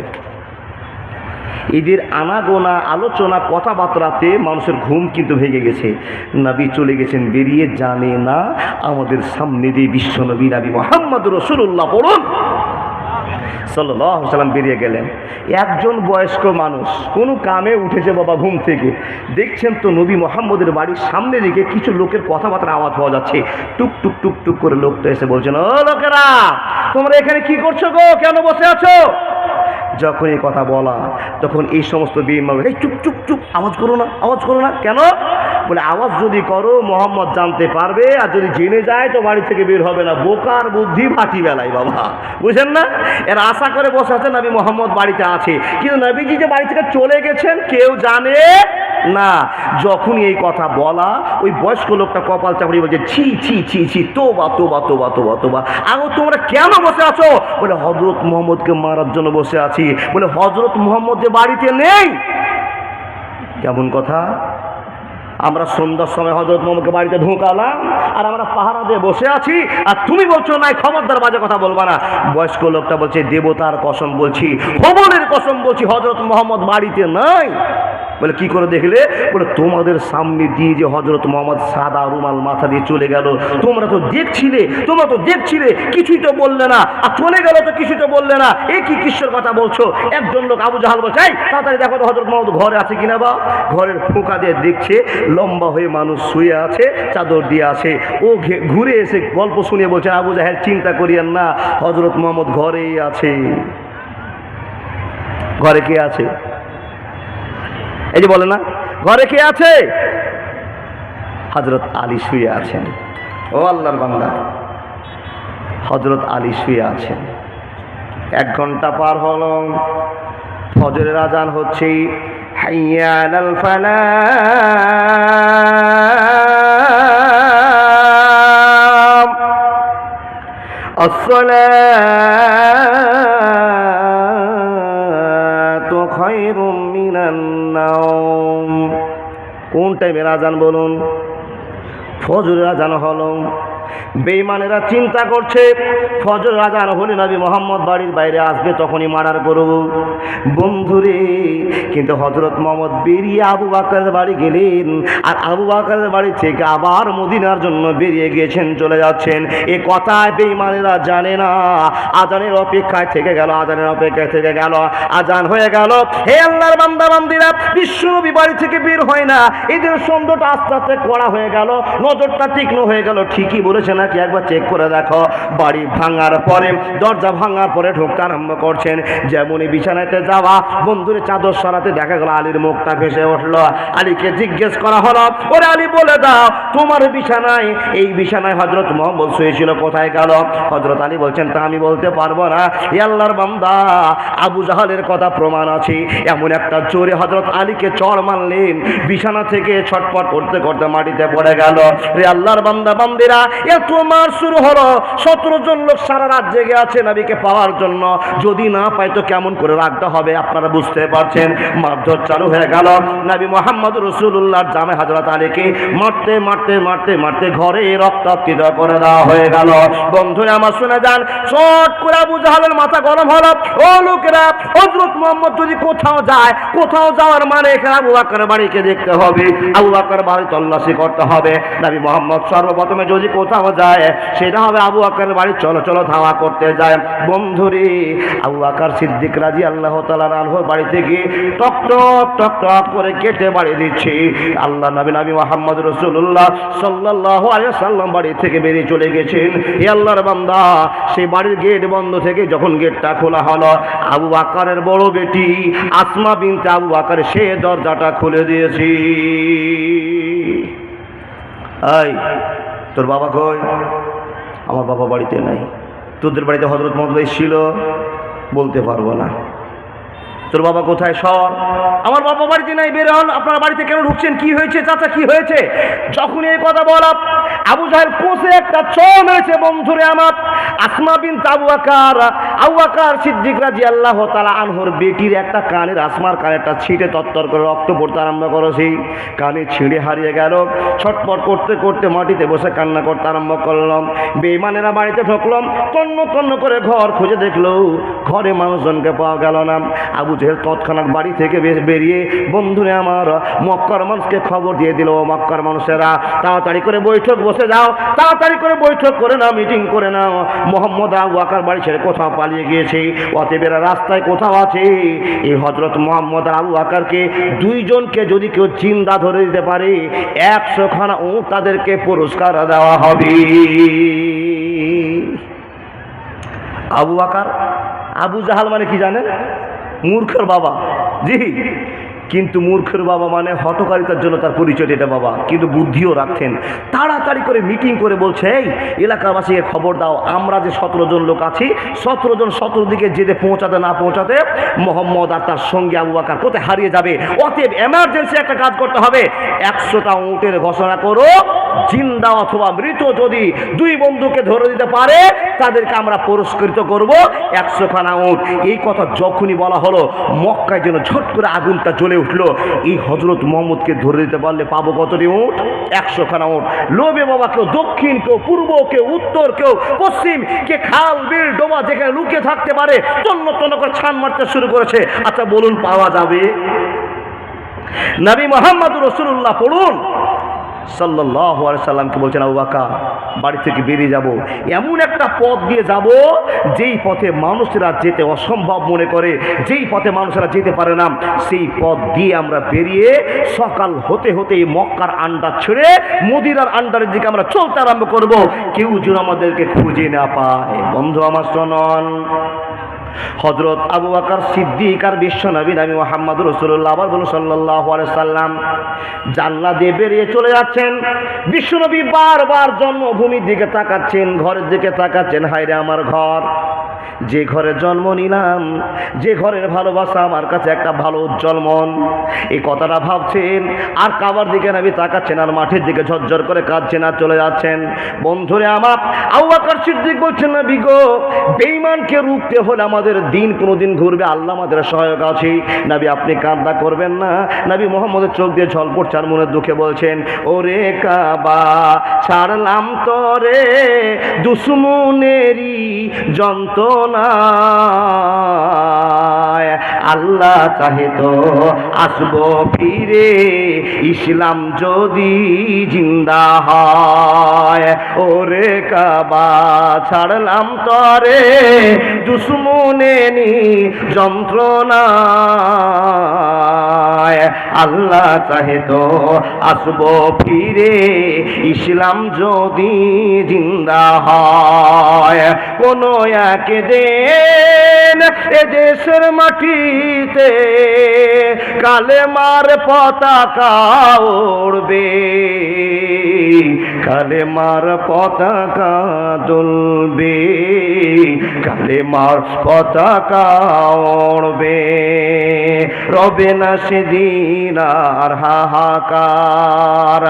এদের আনাগোনা আলোচনা কথাবার্তাতে মানুষের ঘুম কিন্তু ভেঙে গেছে। নবী চলে গেছেন বেরিয়ে, জানে না আমাদের সামনে দিয়ে বিশ্বনবী নবী মুহাম্মদুর রাসূলুল্লাহ পড়ুন সাল্লাল্লাহু আলাইহি ওয়াসাল্লাম বেরিয়ে গেলেন। একজন বয়স্ক মানুষ কোনো কামে উঠেছে বাবা ঘুম থেকে, দেখছেন তো নবী মুহাম্মদের বাড়ির সামনে দিকে কিছু লোকের কথাবার্তার আওয়াজ পাওয়া যাচ্ছে। টুক টুক টুক টুক করে লোকটা এসে বলছেন, ও লোকেরা তোমরা এখানে কি করছো গো, কেন বসে আছো? যখন এই কথা বলা তখন এই সমস্ত বেঈমান, এই চুপ চুপ চুপ, আওয়াজ করো না, আওয়াজ করো না। কেন? বলে আওয়াজ যদি করো মোহাম্মদ জানতে পারবে, আর যদি জেনে যায় তো বাড়ি থেকে বের হবে না। বোকার বুদ্ধি ভাটি বেলায় বাবা, বুঝেন না? এরা আশা করে বসে আছে নবী মোহাম্মদ বাড়িতে আছে, কিন্তু নবীজি যে বাড়ি থেকে চলে গেছেন কেউ জানে না। যখন এই কথা বলা, ওই বয়স্ক লোকটা কপাল চাপড়ি বলছে, ছি ছি ছি ছি, তোবা তোবা তোবা তোবা তোবা। আগো তোমরা কেন বসে আছো? বলে হযরত মুহাম্মদকে মারার জন্য বসে আছি। বলে হযরত মুহাম্মদ যে বাড়িতে নেই? কেমন কথা? আমরা সন্ধ্যার সময় হযরত মুহাম্মদকে বাড়িতে ঢোকালাম আর আমরা পাহারা দিয়ে বসে আছি, আর তুমি বলছো নাই খবরদার বাজে কথা বলবা না। বয়স্ক লোকটা বলছে, দেবতার কসম বলছি, ভগবানের কসম বলছি, হযরত মুহাম্মদ বাড়িতে নাই। বলে কি করে দেখলে? বলে তোমাদের সামনে দিয়ে যে হযরত মুহাম্মদ সাদা রুমাল মাথা দিয়ে চলে গেল, তোমরা তো দেখছিলে, কিছুই তো বললে না, আর চলে গেল তো কিছুই তো বললে না। এ কি কিসের কথা বলছো? একজন লোক আবু জাহাল বলছে, এই তাড়াতাড়ি দেখো তো হযরত মুহাম্মদ ঘরে আছে কিনা। বা ঘরের ফোঁকা দিয়ে দেখছে লম্বা হয়ে মানুষ শুয়ে আছে, চাদর দিয়ে আছে। ও ঘুরে এসে গল্প শুনিয়ে বলছে, আবু জাহেল চিন্তা করিয়েন না, হযরত মুহাম্মদ ঘরেই আছে। ঘরে কে আছে? এই যে বলে না, ঘরে কে আছে? হযরত আলী শুয়ে আছেন। ও আল্লাহর বান্দা, হযরত আলী শুয়ে আছেন। 1 ঘন্টা পার হলো, ফজরের আজান হচ্ছে, হাইয়া আলাল ফালাহ, আসসালাতু খায়রুম মিনান নাওম। কোন টাইমের আজান বলুন? ফজরের আজান হলো। বেঈমানেরা চিন্তা করছে ফজর আজান হলে নবী মোহাম্মদ বাড়ির বাইরে আসবে, তখনই মার্ডার করব। বন্ধুরে, কিন্তু হযরত মুহাম্মদ বেরিয়ে আবু বকরের বাড়ি গেলেন, আর আবু বকরের বাড়ি থেকে আবার মদিনার জন্য বেরিয়ে গিয়েছেন, চলে যাচ্ছেন। এ কথা বেঈমানেরা জানে না। আজানের অপেক্ষায় থেকে গেল, আজানের অপেক্ষায় থেকে গেল, আজান হয়ে গেল। হে আল্লাহর বান্দা বান্দিরা, বিশ্বনবী বাড়ি থেকে বের হয় না। এদের সন্দেহটা আস্তে আস্তে কড়া হয়ে গেল, নজরটা তীক্ষ্ণ হয়ে গেল। ঠিকই বলেছে নাকি একবার চেক করে দেখো। বাড়ি ভাঙার পরে, দরজা ভাঙার পরে ঢুকতে আরম্ভ করছেন। যেমনই বিছানাতে যাওয়া, বন্ধুরে চাদর সরাতে দেখা গেল আলীর মুখটা ভেসে উঠলো। আলীকে জিজ্ঞেস করা হলো, ওরে আলী বলে দাও, তোমার বিছানায়, এই বিছানায় হযরত মুহাম্মদ শুয়েছিল, কোথায় গেল? হযরত আলী বলছেন, তা আমি বলতে পারবো না। হে আল্লাহর বান্দা, আবু জাহালের কথা প্রমাণ আছে। এমন একটা জোরে হযরত আলীকে চড় মারলেন, বিছানা থেকে ছটফট করতে করতে মাটিতে পড়ে গেল। রে আল্লাহর বান্দা বান্দিরা, এত মার শুরু হলো। 17 জন লোক সারা রাত জেগে আছে নবীকে পাওয়ার জন্য। যদি না পায় তো কেমন করে রাখতে হবে আপনারা বুঝতে পারছেন। মারধর চালু হয়ে গেল। নবী মুহাম্মদ রাসূলুল্লাহর জামে হযরত আলীকে মারতে মারতে মারতে মারতে ঘরে রক্তাপ্ত করে দেওয়া হয়ে গেল। বন্ধুরা আমার শুনে যান, চট করে আবু জাহালের মাথা গরম হলো। ও লোকেরা, হযরত মুহাম্মদ যদি কোথাও যায়, কোথাও যাওয়ার মানে এখানে আবু বকরের বাড়িকে দেখতে হবে, আবু বকরের বাড়ি তল্লাশি করতে হবে। নবী মুহাম্মদ সর্বপ্রথমে যদি কোথাও যায়, সেটা হবে আবু বকরের বাড়ি চলো চলো ধাওয়া করতে যায়। বন্ধুরে, আবু বকর সিদ্দিক রাদিয়াল্লাহু তাআলা আনহুর বাড়িতে গিয়ে টক টক টক টক করে কেটে বাড়ি দিচ্ছে। আল্লাহ নবী মুহাম্মদ রাসূলুল্লাহ সাল্লাল্লাহু আলাইহি ওয়াসাল্লাম বাড়ি থেকে বেরিয়ে চলে গেছেন। হে আল্লাহর বান্দা, সেই বাড়ির গেট বন্ধ থেকে যখন গেটটা খোলা হলো, আবু বকরের বড় বেটি আসমা বিনতে আবু বকর সে দরজাটা খুলে দিয়েছে। এই, তোর বাবা কই? আমার বাবা বাড়িতে নাই। তোদের বাড়িতে হযরত মুহাম্মদ ছিল? বলতে পারবো না। তোর বাবা কোথায়? সর। আমার বাবা বাড়িতে নাই। বের হন। আপনার বাড়িতে কেন ঢুকছেন? কি হয়েছে চাচা, কি হয়েছে? যখন এই কথা বলা, আবু জাহেল কোষে একটা চড় মেরেছে। বন্ধুরে আমার, আসমা বিনতে আবু বকর সিদ্দিক রাদিয়াল্লাহু তাআলা আনহুর বেটির একটা কানের, আসমার কানেরটা ছিঁড়ে তত্তর করে রক্ত পড়তে আরম্ভ করেছে। কানে ছিঁড়ে হারিয়ে গেল। ছটপট করতে করতে মাটিতে বসে কান্না করতে আরম্ভ করলাম। বেঈমানেরা বাড়িতে ঢুকলাম, তন্ন তন্ন করে ঘর খুঁজে দেখলো, ঘরে মানুষজনকে পাওয়া গেল না। আবু জাহেল তৎক্ষণাৎ বাড়ি থেকে বেরিয়ে বন্ধুরে আমার মক্কার মানুষকে খবর দিয়ে দিল, মক্কার মানুষেরা তাড়াতাড়ি করে বৈঠক বসে যাও, তাড়াতাড়ি করে বৈঠক করে নাও, মিটিং করে নাও। মুহাম্মদ আবু বকর বাড়ি ছেড়ে কোথাও পালিয়ে গিয়েছে, অতএব এরা রাস্তায় কোথাও আছে। এই হযরত মুহাম্মদ আর আবু বকরকে দুইজনকে যদি কেউ জিন্দা ধরে দিতে পারে, 100 খানা উট তাদেরকে পুরস্কার দেওয়া হবে। আবু বকর, আবু জাহাল মানে কি জানেন? মূর্খের বাবা। জি, কিন্তু মূর্খের বাবা মানে হঠকারিতার জন্য তার পরিচয় এটা বাবা, কিন্তু বুদ্ধিও রাখতেন। তাড়াতাড়ি করে মিটিং করে বলছে, এই এলাকাবাসীকে খবর দাও, আমরা যে 17 জন লোক আছি, 17 জন 17 দিকে যেতে পৌঁছাতে না পৌঁছাতে মুহাম্মদ আর তার সঙ্গে আবু বকর কোথায় হারিয়ে যাবে। অতএব এমার্জেন্সি একটা কাজ করতে হবে। 100টা উটের ঘোষণা করো, জিন্দা অথবা মৃত যদি দুই বন্ধুকে ধরে দিতে পারে তাদেরকে আমরা পুরস্কৃত করব 100 খানা উট। এই কথা যখনই বলা হলো, মক্কায় যেন ঝট করে আগুনটা জ্বলে উঠলো। এই হযরত মুহাম্মদকে ধরে দিতে পারলে পাবো কতটি উট? 100 খানা উট। লোভে বাবা, কেউ দক্ষিণ, কেউ পূর্ব, কেউ উত্তর, কেউ পশ্চিম, কে খাল বিল ডোবা যেখানে লুকিয়ে থাকতে পারে তন্ন তন্ন করে ছান মারতে শুরু করেছে। আচ্ছা বলুন, পাওয়া যাবে? নবী মুহাম্মদ রাসূলুল্লাহ পড়ুন সাল্লাল্লাহু আলাইহি সাল্লামকে বলছেন, আবু বকর বাড়ি থেকে বেরিয়ে যাব, এমন একটা পথ দিয়ে যাব যেই পথে মানুষেরা যেতে অসম্ভব মনে করে, যেই পথে মানুষেরা যেতে পারে না, সেই পথ দিয়ে আমরা বেরিয়ে সকাল হতে হতে মক্কার আন্ডার ছেড়ে মদিনার আন্ডারের দিকে আমরা চলতে আরম্ভ করব, কেউ যেন আমাদেরকে খুঁজে না পায়। বন্ধু আমার শুনুন, হযরত আবু বকর সিদ্দিক আর বিশ্বনবী নবী মুহাম্মদ রাসূলুল্লাহ আবার বলুন সাল্লাল্লাহু আলাইহি সাল্লাম জান্নাত দিয়ে বেরিয়ে চলে যাচ্ছেন। বিশ্বনবী বারবার জন্মভূমির দিকে তাকাচ্ছেন, ঘরের দিকে তাকাচ্ছেন। হায়রে আমার ঘর, যে ঘরে জন্ম নিলাম, যে ঘরের ভালোবাসা আমার কাছে একটা ভালো উজ্জ্বল মন, এই কথাটা ভাবছেন। আর কাবার দিকে নবী তাকাচ্ছেন, আর মাঠের দিকে ঝরঝর করে কাঁদছেন আর চলে যাচ্ছেন। বন্ধুরে আমার, আবু বকর সিদ্দিক বলছেন, নবী গো, বেঈমানকে রুখতে হলে আমাদের আমাদের দিন কোনোদিন ঘুরবে, আল্লাহ আমাদের সহায়ক আছে। নবী আপনি কান্না করবেন না। নবী মুহাম্মদের চোখ দিয়ে ঝল পড়ছে আর মনের দুঃখে বলছেন, ওরে কাবা ছাড়লাম তোরে দুশ্মনেরই যন্ত্রণায়, আল্লাহ চাহে তো আসবো ফিরে ইসলাম যদি জিন্দা হয়। ওরে কাবা ছাড়লাম তরে দুশ্মনেরই যন্ত্রণায়, আল্লাহ চাহে তো আসবো ফিরে ইসলাম যদি জিন্দা হয়। কোন একদিন এ দেশের মাটিতে কালেমার পতাকা উড়বে, কালেমার পতাকা দুলবে, কালেমার পতাকা উড়বে। রবে না সেদিন আর হাহাকার,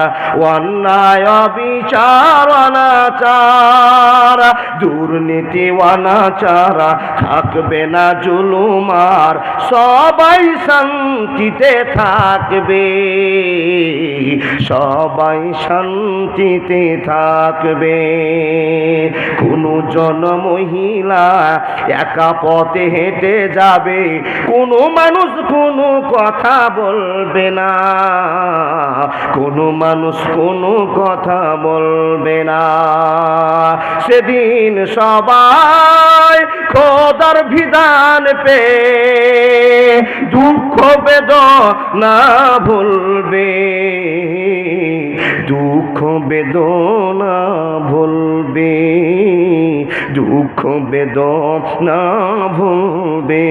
অন্যায় বিচার অনাচার, দুর্নীতি অনাচার থাকবে না জুলুমার, সবাই শান্তিতে থাকবে, সবাই শান্তিতে থাকবে। কোনো জন মহিলা একা পথে হেঁটে যাবে, কোনো মানুষ কোনো কথা বলবে না, কোনো মানুষ কোনো কথা বলবে না। সেদিন সবাই খোদার বিধান পে দুঃখ বেদনা ভুলবে, দুঃখ বেদনা ভুলবে, দুঃখ বেদনা ভুলবে।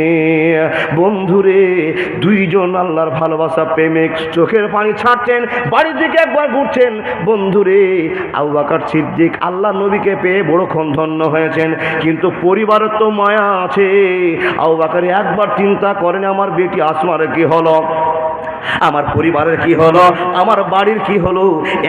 বন্ধুরে, দুইজন আল্লাহর ভালোবাসা প্রেমিক চোখের পানি ছাড়ছেন, বাড়ির দিকে একবার ঘুরছেন। বন্ধুরে, আবু বকর সিদ্দিক আল্লাহ নবীকে পেয়ে বড়ক্ষণ ধন্য হয়েছেন, কিন্তু পরিবারের তো মায়া আছে। আবু বকর একবার চিন্তা করেন, আমার বেটি আসমার কি হলো, আমার পরিবারের কি হলো, আমার বাড়ির কি হলো,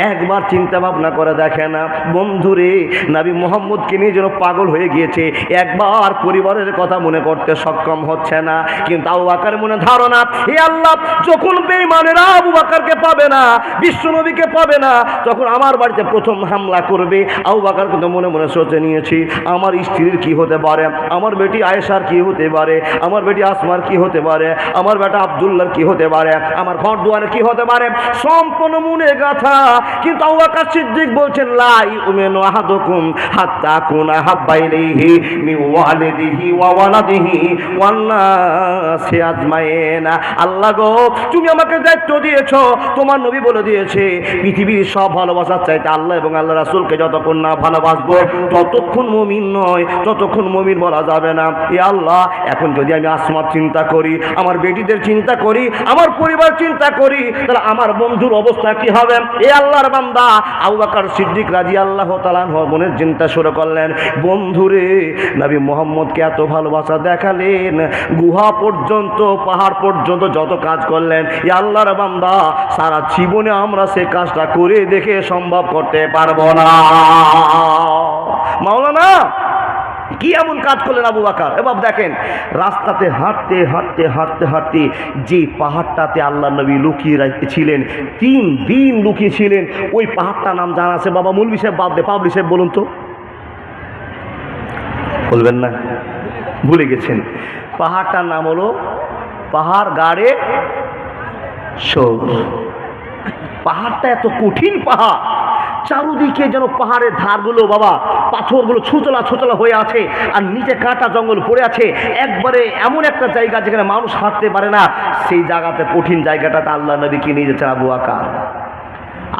একবার চিন্তা ভাবনা করে দেখে না। বন্ধুরে, নবী মুহাম্মদকে নিয়ে যেন পাগল হয়ে গিয়েছে, একবার পরিবারের কথা মনে করতে সক্ষম হচ্ছে না। কিন্তু আবু বকরের মনে ধারণা, হে আল্লাহ, যখন বেঈমানেরা আবু বকরকে পাবে না, বিশ্ব নবীকে পাবে না, তখন আমার বাড়িতে প্রথম হামলা করবে। আবু বকর কিন্তু মনে মনে সোচে নিয়েছি, আমার স্ত্রীর কি হতে পারে, আমার বেটি আয়েশার কি হতে পারে, আমার বেটি আসমার কি হতে পারে, আমার বেটা আব্দুল্লাহর কি হতে পারে, আমার ঘর দুয়ারে কি হতে পারে, সম্পূর্ণ মনে গাথা। কিন্তু আবু বকর সিদ্দিক বলছেন, লা ইউমিনু আহাদুকুম হাত্তা কুনা হাব্বা ইলাইহি মিন ওয়ালিদিহি ওয়া ওয়ালাদিহি ওয়ান নাসি আজমাইন। আল্লাহ গো, তুমি আমাকে দায়িত্ব দিয়েছো, তোমার নবী বলে দিয়েছে, পৃথিবীর সব ভালোবাসার চাইতে আল্লাহ এবং আল্লাহ রাসূলকে যতক্ষণ না ভালোবাসবো ততক্ষণ মুমিন নয়, ততক্ষণ মুমিন বলা যাবে না। এ আল্লাহ, এখন যদি আমি আসমার চিন্তা করি, আমার বেটিদের চিন্তা করি, আমার পরিবার চিন্তা করি, তাহলে আমার বন্ধুর অবস্থা কি হবে? এ আল্লাহর বান্দা আবু বকর সিদ্দিক রাদিয়াল্লাহু তাআলা মনের চিন্তা শুরু করলেন। বন্ধুরে, নবী মুহাম্মদকে এত ভালোবাসা দেখালেন, গুহা পর্যন্ত, পাহাড় পর্যন্ত যত কাজ করলেন। এ আল্লাহর বান্দা, সারা জীবনে আমরা সে কাজটা করে দেখে সম্ভব করতে পারবো না। মাওলানা কি এমন কাজ করলেন আবু বকর? এবার দেখেন, রাস্তাতে হাঁটতে হাঁটতে হাঁটতে হাঁটতে যে পাহাড়টাতে আল্লাহ নবী লুকিয়ে রেখেছিলেন, 3 দিন লুকিয়ে ছিলেন, ওই পাহাড়টার নাম জানা আছে? বাবা মৌলভী সাহেব বাদ দে, পাবলি সাহেব বলুন তো। বলবেন না? ভুলে গেছেন। পাহাড়টার নাম হলো পাহাড় গাড়ে সৌর। পাহাড়টা এত কঠিন পাহাড়, চারুদিকে যেন পাহাড়ের ধারগুলো বাবা পাথরগুলো ছোচলা ছোচলা হয়ে আছে, আর নিচে কাঁটা জঙ্গল পড়ে আছে। একবারে এমন একটা জায়গা যেখানে মানুষ হাঁটতে পারে না, সেই জায়গাতে, কঠিন জায়গাটাতে আল্লাহ নবীকে নিয়ে যেতে আবু বকর।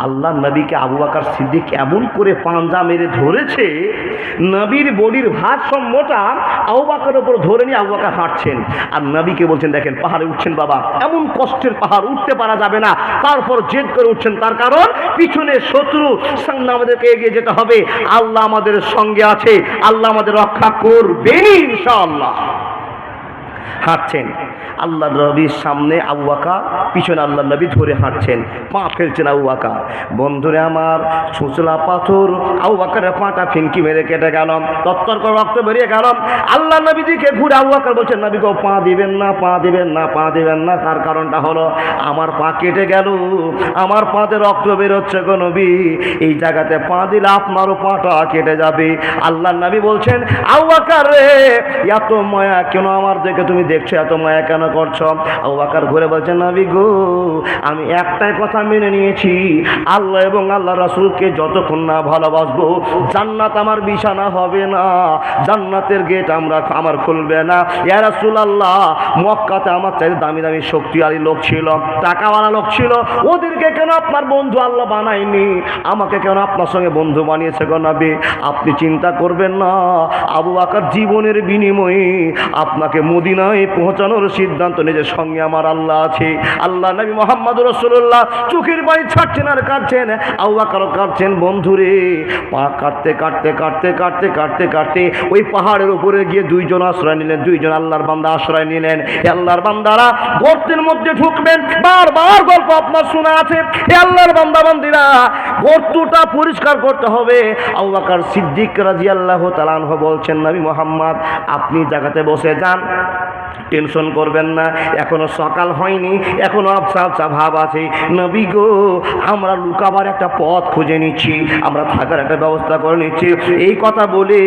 আল্লাহ নবীকে আবু বকর সিদ্দিক এমন করে পাঞ্জা মেরে ধরেছে, নবীর বডির ভারসাম্যটা আবু বকরের উপর ধরে নিয়ে আবু বকর হাঁটছেন, আর নবীকে বলছেন, দেখেন পাহাড়ে উঠছেন বাবা, এমন কষ্টের পাহাড়, উঠতে পারা যাবে না, তারপর জেদ করে উঠছেন। তার কারণ, পিছনে শত্রু, সামনে আমাদেরকে এগিয়ে যেতে হবে, আল্লাহ আমাদের সঙ্গে আছে, আল্লাহ আমাদের রক্ষা করবেন ইনশাআল্লাহ। হাঁটছেন, আল্লাহ নবীর সামনে আবু বকর, পিছনে আল্লাহ নবী ধরে হাঁটছেন, পা ফেলছেন আবু বকর। বন্ধুরে আমার, সুচলা পাথর আবু বকরের পাটা ফিনকি মেরে কেটে গেল, তত্তর করে রক্ত বেরিয়ে গেল। আল্লাহ নবী দিকে ঘুরে আবু বকর বলছেন, নবী গো, পা দিবেন না, পা দিবেন না, পা দিবেন না। তার কারণটা হলো আমার পা কেটে গেল, আমার পাতে রক্ত বেরোচ্ছে গো নবী, এই জায়গাতে পা দিলে আপনারও পাটা কেটে যাবে। আল্লাহ নবী বলছেন, আবু বকর রে, এত মায়া কেন আমার দেখে তুমি দেখছো, এত মায়া কেন করছো? আবু বকর ঘুরে বলছেন, নবী গো, আমি একটাই কথা মেনে নিয়েছি, আল্লাহ এবং আল্লাহ রাসূলকে যতক্ষণ না ভালোবাসবো, জান্নাত আমার বিছানা হবে না, জান্নাতের গেট আমার খুলবে না। ইয়া রাসূলুল্লাহ, মক্কাতে আমার চাইতে দামি দামি শক্তিশালী লোক ছিল, টাকাওয়ালা লোক ছিল, ওদেরকে কেন আপনার বন্ধু আল্লাহ বানায়নি? আমাকে কেন আপনার সঙ্গে বন্ধু বানিয়েছে গো নবী? আপনি চিন্তা করবেন না, আবু বকর জীবনের বিনিময়ে আপনাকে মদিনায় পৌঁছানোর সিদ্ধান্ত নিজের সঙ্গে আমার আল্লাহ আছে। আল্লাহ নবী মুহাম্মদুর রাসূলুল্লাহ চোখের পানি ছাড়ছেন আর কাটছেন, আবু বকর কাটছেন। বন্ধুরে, পা কাটতে কাটতে কাটতে কাটতে কাটতে কাটতে ওই পাহাড়ের উপরে গিয়ে দুইজন আশ্রয় নিলেন, দুইজন আল্লাহর বান্দা আশ্রয় নিলেন। আল্লাহর বান্দারা গর্তের মধ্যে ঢুকবেন, বারবার গল্প আপনার শোনা আছে। আল্লাহর বান্দা বান্দিরা, গর্তটা পরিষ্কার করতে হবে। আবু বকর সিদ্দিক রাদিয়াল্লাহু তাআলা আনহু বলছেন, নবী মুহাম্মদ, আপনি জায়গাতে বসে যান, টেনশন করবেন না, এখনো সকাল হয়নি, এখনো আবসা আবসা ভাব আছে। নবী গো, আমরা লুকাবার একটা পথ খুঁজে নিচ্ছি, আমরা থাকার একটা ব্যবস্থা করে নিচ্ছি। এই কথা বলে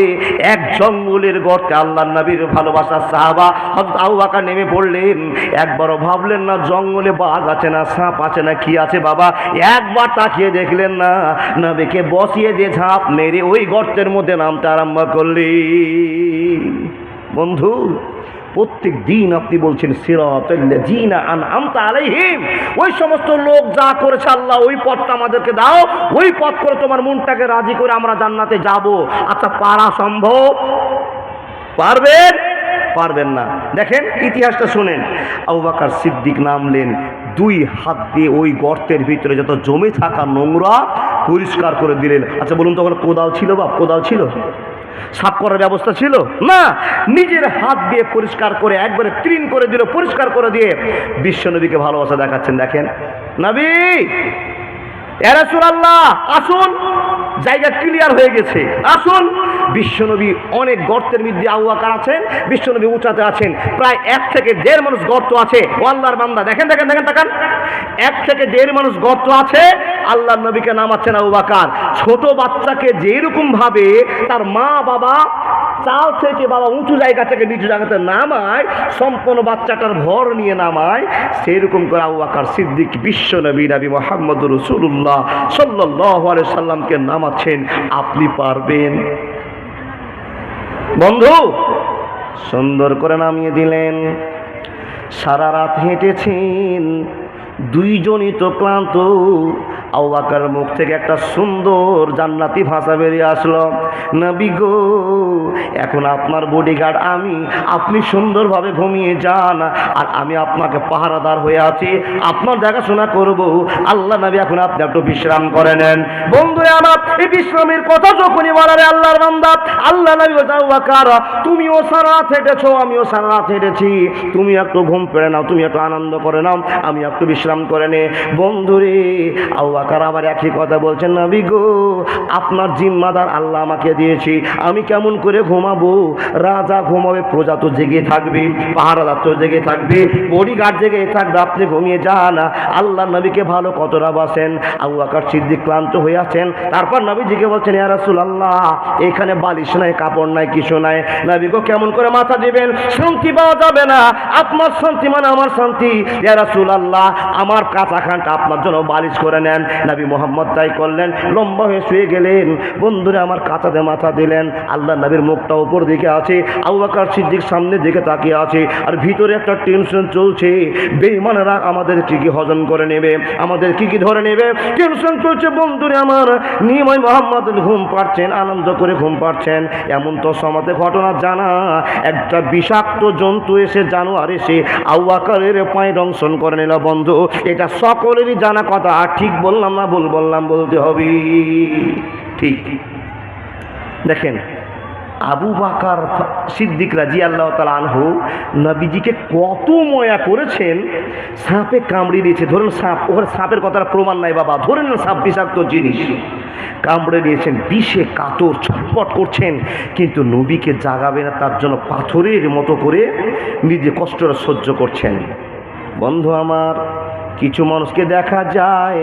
এক জঙ্গলের গর্তে আল্লাহর নবীর ভালোবাসার সাহাবা হযরত আবু বকর নেমে পড়লেন। একবারও ভাবলেন না জঙ্গলে বাঘ আছে না সাপ আছে না কি আছে বাবা, একবার তাকিয়ে দেখলেন না, নবীকে বসিয়ে দিয়ে ঝাঁপ মেরে ওই গর্তের মধ্যে নামতে আরম্ভ করলেন। বন্ধু, প্রত্যেক দিন আপনি বলছেন সিরাতাল্লাযীনা আনআমতা আলাইহিম, ওই সমস্ত লোক যা করেছে আল্লাহ ওই পথটা আমাদেরকে দাও, ওই পথ করে তোমার মনটাকে রাজি করে আমরা জান্নাতে যাব। আচ্ছা, পারা সম্ভব? পারবেন? পারবেন না। দেখেন ইতিহাসটা শুনেন। আবু বকর সিদ্দিক নামলেন, দুই হাত দিয়ে ওই গর্তের ভিতরে যত জমে থাকা নোংরা পরিষ্কার করে দিলেন। আচ্ছা বলুন তো, ওখানে কোদাল ছিল? বা কোদাল ছিল? সাফ করার ব্যবস্থা ছিল না? নিজের হাত দিয়ে পরিষ্কার করে একবারে ক্লিন করে দিল, পরিষ্কার করে দিয়ে বিশ্ব নবীকে ভালোবাসা দেখাচ্ছেন। দেখেন, নবী, ইয়া রাসূলুল্লাহ, আসুন, জায়গা ক্লিয়ার হয়ে গেছে, আসুন। বিশ্বনবী অনেক গর্তের মধ্যে আবু বকর আছেন, বিশ্বনবী উঁচাতে আছেন, প্রায় 1 থেকে 1.5 মানুষ গর্ত আছে। ও আল্লাহর বান্দা, দেখেন দেখেন দেখেন তাকান, 1 থেকে 1.5 মানুষ গর্ত আছে, আল্লাহর নবীকে নামাচ্ছেন আবু বকর। ছোট বাচ্চাকে যেরকম ভাবে তার মা বাবা চাল থেকে বাবা উঁচু জায়গা থেকে নিচু জায়গাতে নামায়, সম্পূর্ণ বাচ্চাটার ভর নিয়ে নামায়, সেরকম করে আবু বকর সিদ্দিক বিশ্ব নবী নবী মুহাম্মদুর রাসূলুল্লাহ সাল্লাল্লাহু আলাইহি সাল্লামকে নামাচ্ছেন। আপনি পারবেন? বন্ধু, সুন্দর করে নামিয়ে দিলেন। সারা রাত হেঁটেছেন, দুইজনই তো ক্লান্ত। আবু বকরের মুখ থেকে একটা সুন্দর জান্নাতি ভাষা বেরিয়ে আসলো, নবী গো, এখন আপনার বডিগার্ড আমি, আপনি সুন্দরভাবে ঘুমিয়ে যান, আর আমি আপনাকে পাহারাদার হয়ে আছি, আপনার দেখাশোনা করব। আল্লাহ নবী, এখন আপনি একটু বিশ্রাম করে নেন। বন্ধুরা আমার, এই বিশ্রামের কথা যখনই বলার আল্লাহর বান্দা, আল্লাহ নবী বলছেন, আবু বকর, তুমিও সারা রাত হেঁটেছো, আমিও সারা রাত হেঁটেছি, তুমি একটু ঘুম পেড়ে নাও, তুমি একটু আনন্দ করে নাও, আমি একটু বিশ্রাম করে নে। বন্ধুরে, আবু বকর আবার একই কথা বলছেন, নবী গো, আপনার জিম্মাদার আল্লাহ আমাকে দিয়েছি, আমি কেমন করে ঘুমাবো? রাজা ঘুমাবে, প্রজা তো জেগে থাকবে, পাহারাদার তো জেগে থাকবে, বডিগার্ড জেগে থাকবে, আপনি ঘুমিয়ে যান। আল্লাহ নবীকে ভালো কতটা বাসেন। আবু বকর সিদ্দিক ক্লান্ত হয়ে আছেন। তারপর নবীজিকে বলছেন, ইয়া রাসূলুল্লাহ, এখানে বালিশ নাই, কাপড় নাই, কিছু নাই, নবী গো, কেমন করে মাথা দিবেন? শান্তি পাওয়া যাবে না, আপনার শান্তি মানে আমার শান্তি। ইয়া রাসূলুল্লাহ, আমার কাঁচাখানটা আপনার জন্য বালিশ করে নেন। নবী মুহাম্মদ তাই করলেন, লম্বা হয়ে শুয়ে গেলেন। বন্ধুরা আমার, কাঁচাতে মাথা দিলেন। আল্লাহ নবীর মুখটা উপর দিকে আছে, আবু বকর সিদ্দিক সামনের দিকে তাকিয়ে আছে, আর ভিতরে একটা টেনশন চলছে, বেঈমানরা আমাদের কি কি হজম করে নেবে, আমাদের কি কি ধরে নেবে, টেনশন চলছে। বন্ধুরা আমার, নিমাই মুহাম্মদ ঘুম পাচ্ছেন, আনন্দ করে ঘুম পাচ্ছেন। এমন তো সমাজে ঘটনা জানা, একটা বিষাক্ত জন্তু এসে, জানোয়ার এসে আবু বকরের পায়ে দংশন করে নিল। বন্ধু, এটা সকলেরই জানা কথা, ঠিক বললাম না ভুল বললাম? বলতে হবে ঠিক। দেখেন, আবু বকর সিদ্দিক রাদিয়াল্লাহু তাআলা আনহু নবীজিকে কত ময়া করেছেন। সাপে কামড়ে দিয়েছে, ধরুন সাপ, ওখানে সাপের কথার প্রমাণ নাই বাবা, ধরে নেন সাপ বিষাক্ত জিনিস, কামড়ে দিয়েছেন, বিষে কাতর ছটপট করছেন, কিন্তু নবীকে জাগাবে না, তার জন্য পাথরের মতো করে নিজে কষ্টটা সহ্য করছেন। বন্ধু আমার, কিছু মানুষকে দেখা যায়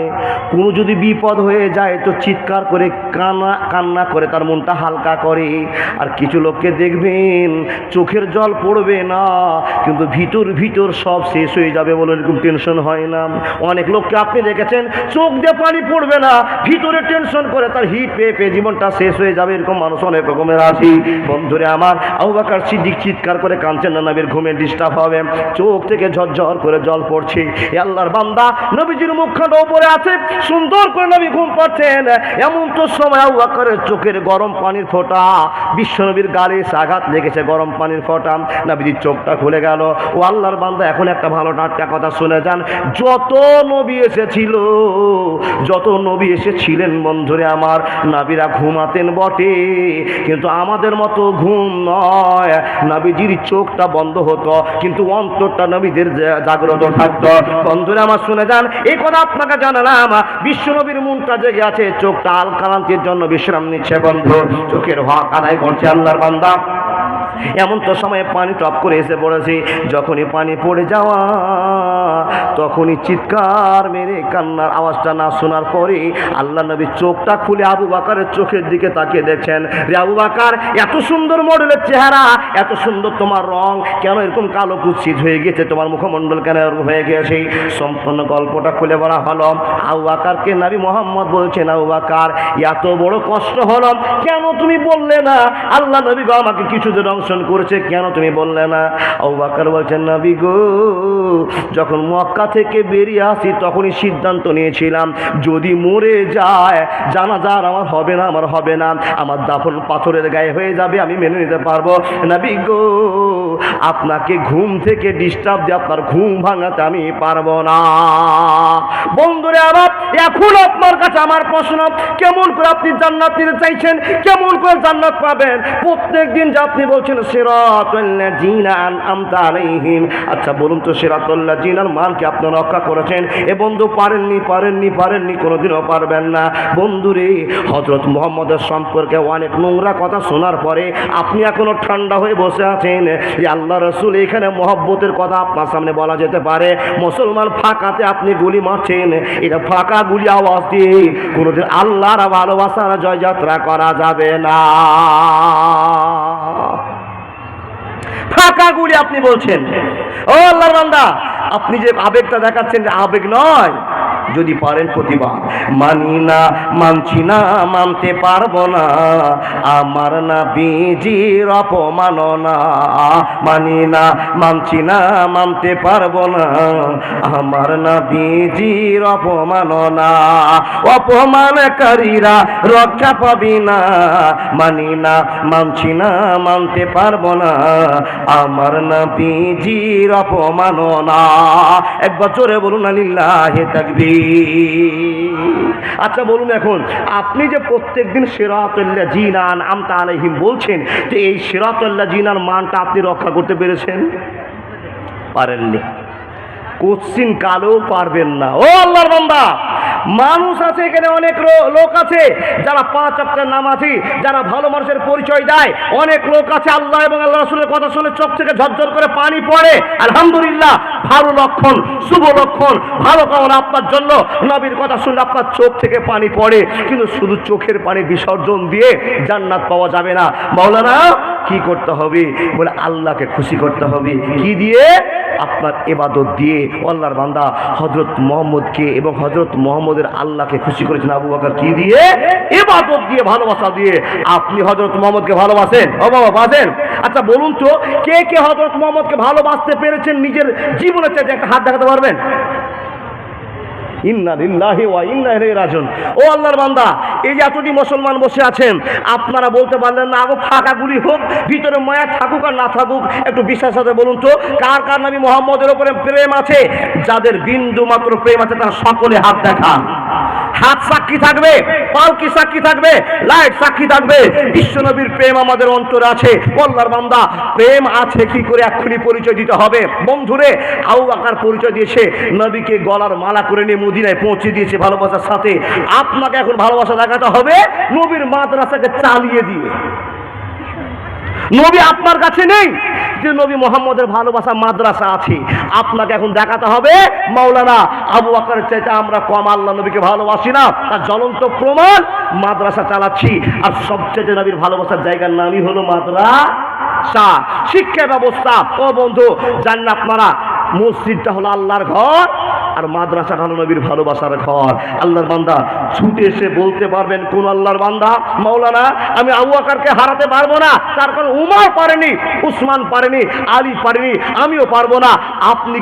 কোনো যদি বিপদ হয়ে যায় তো চিৎকার করে কান্না করে তার মনটা হালকা করে, আর কিছু লোককে দেখবেন চোখের জল পড়বে না কিন্তু ভিতর সব শেষ হয়ে যাবে বলে এরকম টেনশন হয় না। অনেক লোককে আপনি দেখেছেন চোখ দিয়ে পানি পড়বে না, ভিতরে টেনশন করে তার হিট পেয়ে জীবনটা শেষ হয়ে যাবে, এরকম মানুষ অনেক রকমের আছে। বন্ধুরে আমার, আবু বকর সিদ্দিক চিৎকার করে কাঁদছেন না, নবীর ঘুমে ডিস্টার্ব হবে, চোখ থেকে ঝরঝর করে জল পড়ছে। আল্লাহর বান্দা নবীজির মুখখানা উপরে আছে, সুন্দর করে নবী ঘুম পাচ্ছেন, এমন তো সময় আবু বকরের চোখের গরম পানির ফোঁটা বিশ্বনবীর গালে আঘাত লেগেছে, গরম পানির ফোঁটা, নবীজির চোখটা খুলে গেল। ও আল্লাহর বান্দা, এখন একটা ভালো টাটকা কথা শুনে যান, যত নবী এসেছিলেন বন্ধুরে আমার, নবীরা ঘুমাতেন বটে কিন্তু আমাদের মতো ঘুম নয়, নবীজির চোখটা বন্ধ হতো কিন্তু অন্তরটা নবীদের জাগ্রত থাকতো। বন্ধুরা আমার শুনে যান, এই কথা আপনাকে জানালাম, বিশ্ব নবীর মনটা জেগে আছে, চোখটা আল কালান্তির জন্য বিশ্রাম নিচ্ছে বন্ধু, চোখের হক আদায় করছে আল্লাহর বান্দা। এমন তো সময় পানি টপ করে এসে পড়েছে, যখনই পানি পড়ে যাওয়া তখনই চিৎকার মেরে কান্নার আওয়াজটা না শোনার পরে আল্লাহ নবী চোখটা খুলে আবু বকরের চোখের দিকে তাকিয়ে দেখছেন, রে আবু বকর, এত সুন্দর মডেলের চেহারা, এত সুন্দর তোমার রং, কেন এরকম কালো কুৎসিত হয়ে গেছে, তোমার মুখমণ্ডল কেন এরকম হয়ে গেছে? সম্পূর্ণ গল্পটা খুলে বলা হলো। আবু বকরকে নবী মুহাম্মদ বলছেন, আবু বকর, এত বড় কষ্ট হলো, কেন তুমি বললে না? আল্লাহ নবী গো আমাকে কিছুতে দংশন করেছে, কেন তুমি বললে না? আবু বকর বলছেন, নবী গো, যখন মক্কা থেকে বেরিয়ে আসি তখনই সিদ্ধান্ত নিয়েছিলাম যদি মরে যায় জানাজার আমার হবে না, আমার দাফন পাথরের গায়ে হয়ে যাবে, আমি মেনে নিতে পারবো। নবী গো, আপনাকে ঘুম থেকে ডিস্টার্ব দিয়ে আপনার ঘুম ভাঙাতে আমি পারবো না। বন্ধুরে আমার, এখন আপনার কাছে আমার প্রশ্ন, কেমন করে আপনি জান্নাত নিতে চাইছেন, কেমন করে জান্নাত পাবেন? প্রত্যেক দিন যে আপনি বলছেন সিরাতাল্লাযীনা আনআমতা আলাইহিম, আচ্ছা বলুন তো সিরাতাল্লাযীনার মান কি আপনি রক্ষা করেছেন? এ বন্ধু, পারেননি, কোনোদিনও পারবেন না। বন্ধুরে, হযরত মুহাম্মদের সম্পর্কে অনেক নোংরা কথা শোনার পরে আপনি এখনো ঠান্ডা হয়ে বসে আছেন যে আল্লাহ রাসূল এখানে মহব্বতের কথা আপনার সামনে বলা যেতে পারে। মুসলমান, ফাঁকাতে আপনি গুলি মারছেন, এটা ফাঁকা গুলি আওয়াজ দিয়ে কোনোদিন আল্লাহর ভালোবাসার জয়যাত্রা করা যাবে না। ফাঁকা গুলি আপনি বলছেন। ও আল্লাহর বান্দা, আপনি যে আবেগটা দেখাচ্ছেন, আবেগ নয়, যদি পারেন প্রতিবাদ, মানি না, মানছি না, মানতে পারবো না, আমার নবীজির অপমাননা, মানি না, মানছি না, মানতে পারবো না, আমার নবীজির অপমাননা, অপমানকারীরা রক্ষা পাবি না, মানি না, মানছি না, মানতে পারবো না, আমার নবীজির অপমাননা। এক বছরে বলুন লিল্লাহি তাকবীর। আচ্ছা বলুন, এখন আপনি যে প্রত্যেকদিন সিরাতাল্লাযীনা আনআমতা আলাইহিম বলছেন, তো এই সিরাতাল্লাযীনার মানটা আপনি রক্ষা করতে পেরেছেন? পারেননি, কোশ্চিন কালেও পারবেন না। ও আল্লাহর বান্দা, মানুষ আছে এখানে, অনেক লোক আছে যারা 5 ওয়াক্তের নামাজি, যারা ভালো মানুষের পরিচয় দেয়, অনেক লোক আছে আল্লাহ এবং আল্লাহ রাসূলের কথা শুনে চোখ থেকে ঝরঝর করে পানি পড়ে, আলহামদুলিল্লাহ, ভালো লক্ষণ, শুভ লক্ষণ, ভালো কামনা আপনার জন্য। নবীর কথা শুনলে আপনার চোখ থেকে পানি পড়ে, কিন্তু শুধু চোখের পানি বিসর্জন দিয়ে জান্নাত পাওয়া যাবে না। মাওলানা কি করতে হবে? বলে আল্লাহকে খুশি করতে হবে। কি দিয়ে? আপনার ইবাদত দিয়ে। আল্লাহর বান্দা হযরত মুহাম্মদকে এবং হযরত মুহাম্মদের আল্লাহকে খুশি করেছেন আবু বকর কি দিয়ে? ইবাদত দিয়ে, ভালোবাসা দিয়ে। আপনি হযরত মুহাম্মদকে ভালোবাসেন? ও বাবা, বাসেন? আচ্ছা বলুন তো, কে কে হযরত মুহাম্মদকে ভালোবাসতে পেরেছেন নিজের জীবনে? চাইতে একটা হাত দেখাতে পারবেন? ইন্না লিল্লাহি ওয়া ইন্না ইলাইহি রাজিউন। ও আল্লাহর বান্দা, এই যে এতটি মুসলমান বসে আছেন, আপনারা বলতে পারলেন না আগো ফাঁকা গুলি হোক, ভিতরে মায়া থাকুক আর না থাকুক, একটু বিশ্বাস সাথে বলুন তো, কার কার নবী মুহাম্মদের উপরে প্রেম আছে? যাদের বিন্দু মাত্র প্রেম আছে তারা সকলে হাত দেখান। হাত সাক্ষী থাকবে, পালকি সাক্ষী থাকবে, লাইট সাক্ষী থাকবে। বিশ্বনবীর প্রেম আমাদের অন্তরে আছে। আল্লাহর বান্দা, প্রেম আছে কি করে এক্ষুনি পরিচয় দিতে হবে। বন্ধুরে, আবু বকর পরিচয় দিয়েছে, নবীকে গলার মালা করে নিয়ে মদিনায় পৌঁছে দিয়েছে ভালোবাসার সাথে। আপনাকে এখন ভালোবাসা দেখাতে হবে নবীর মাদ্রাসাকে চালিয়ে দিয়ে। নবী আপনার কাছে নেই, যে নবী মুহাম্মদের ভালোবাসা মাদ্রাসা আছে। আপনাকে এখন দেখাতে হবে মাওলানা আবু বকরের চাইতে আমরা কম আল্লাহ নবীকে ভালোবাসি না। তার জ্বলন্ত প্রমাণ মাদ্রাসা চালাচ্ছি। আর সবচেয়ে নবীর ভালোবাসার জায়গার নামই হলো মাদ্রাসা, শিক্ষা ব্যবস্থা। ও বন্ধু, জানেন আপনারা, মসজিদটা হলো আল্লাহর ঘর, আর মাদ্রাসাটা হলো নবীর ভালোবাসার ঘর। আল্লাহর বান্দা ছুটে এসে বলতে পারবেন কোন আল্লাহর বান্দা, মাওলানা আমি আবু বকরকে হারাতে পারবো না, তার কারণ উমর পারেনি, উসমান পারেনি, আলী পারেনি, আমিও পারবো না। আপনি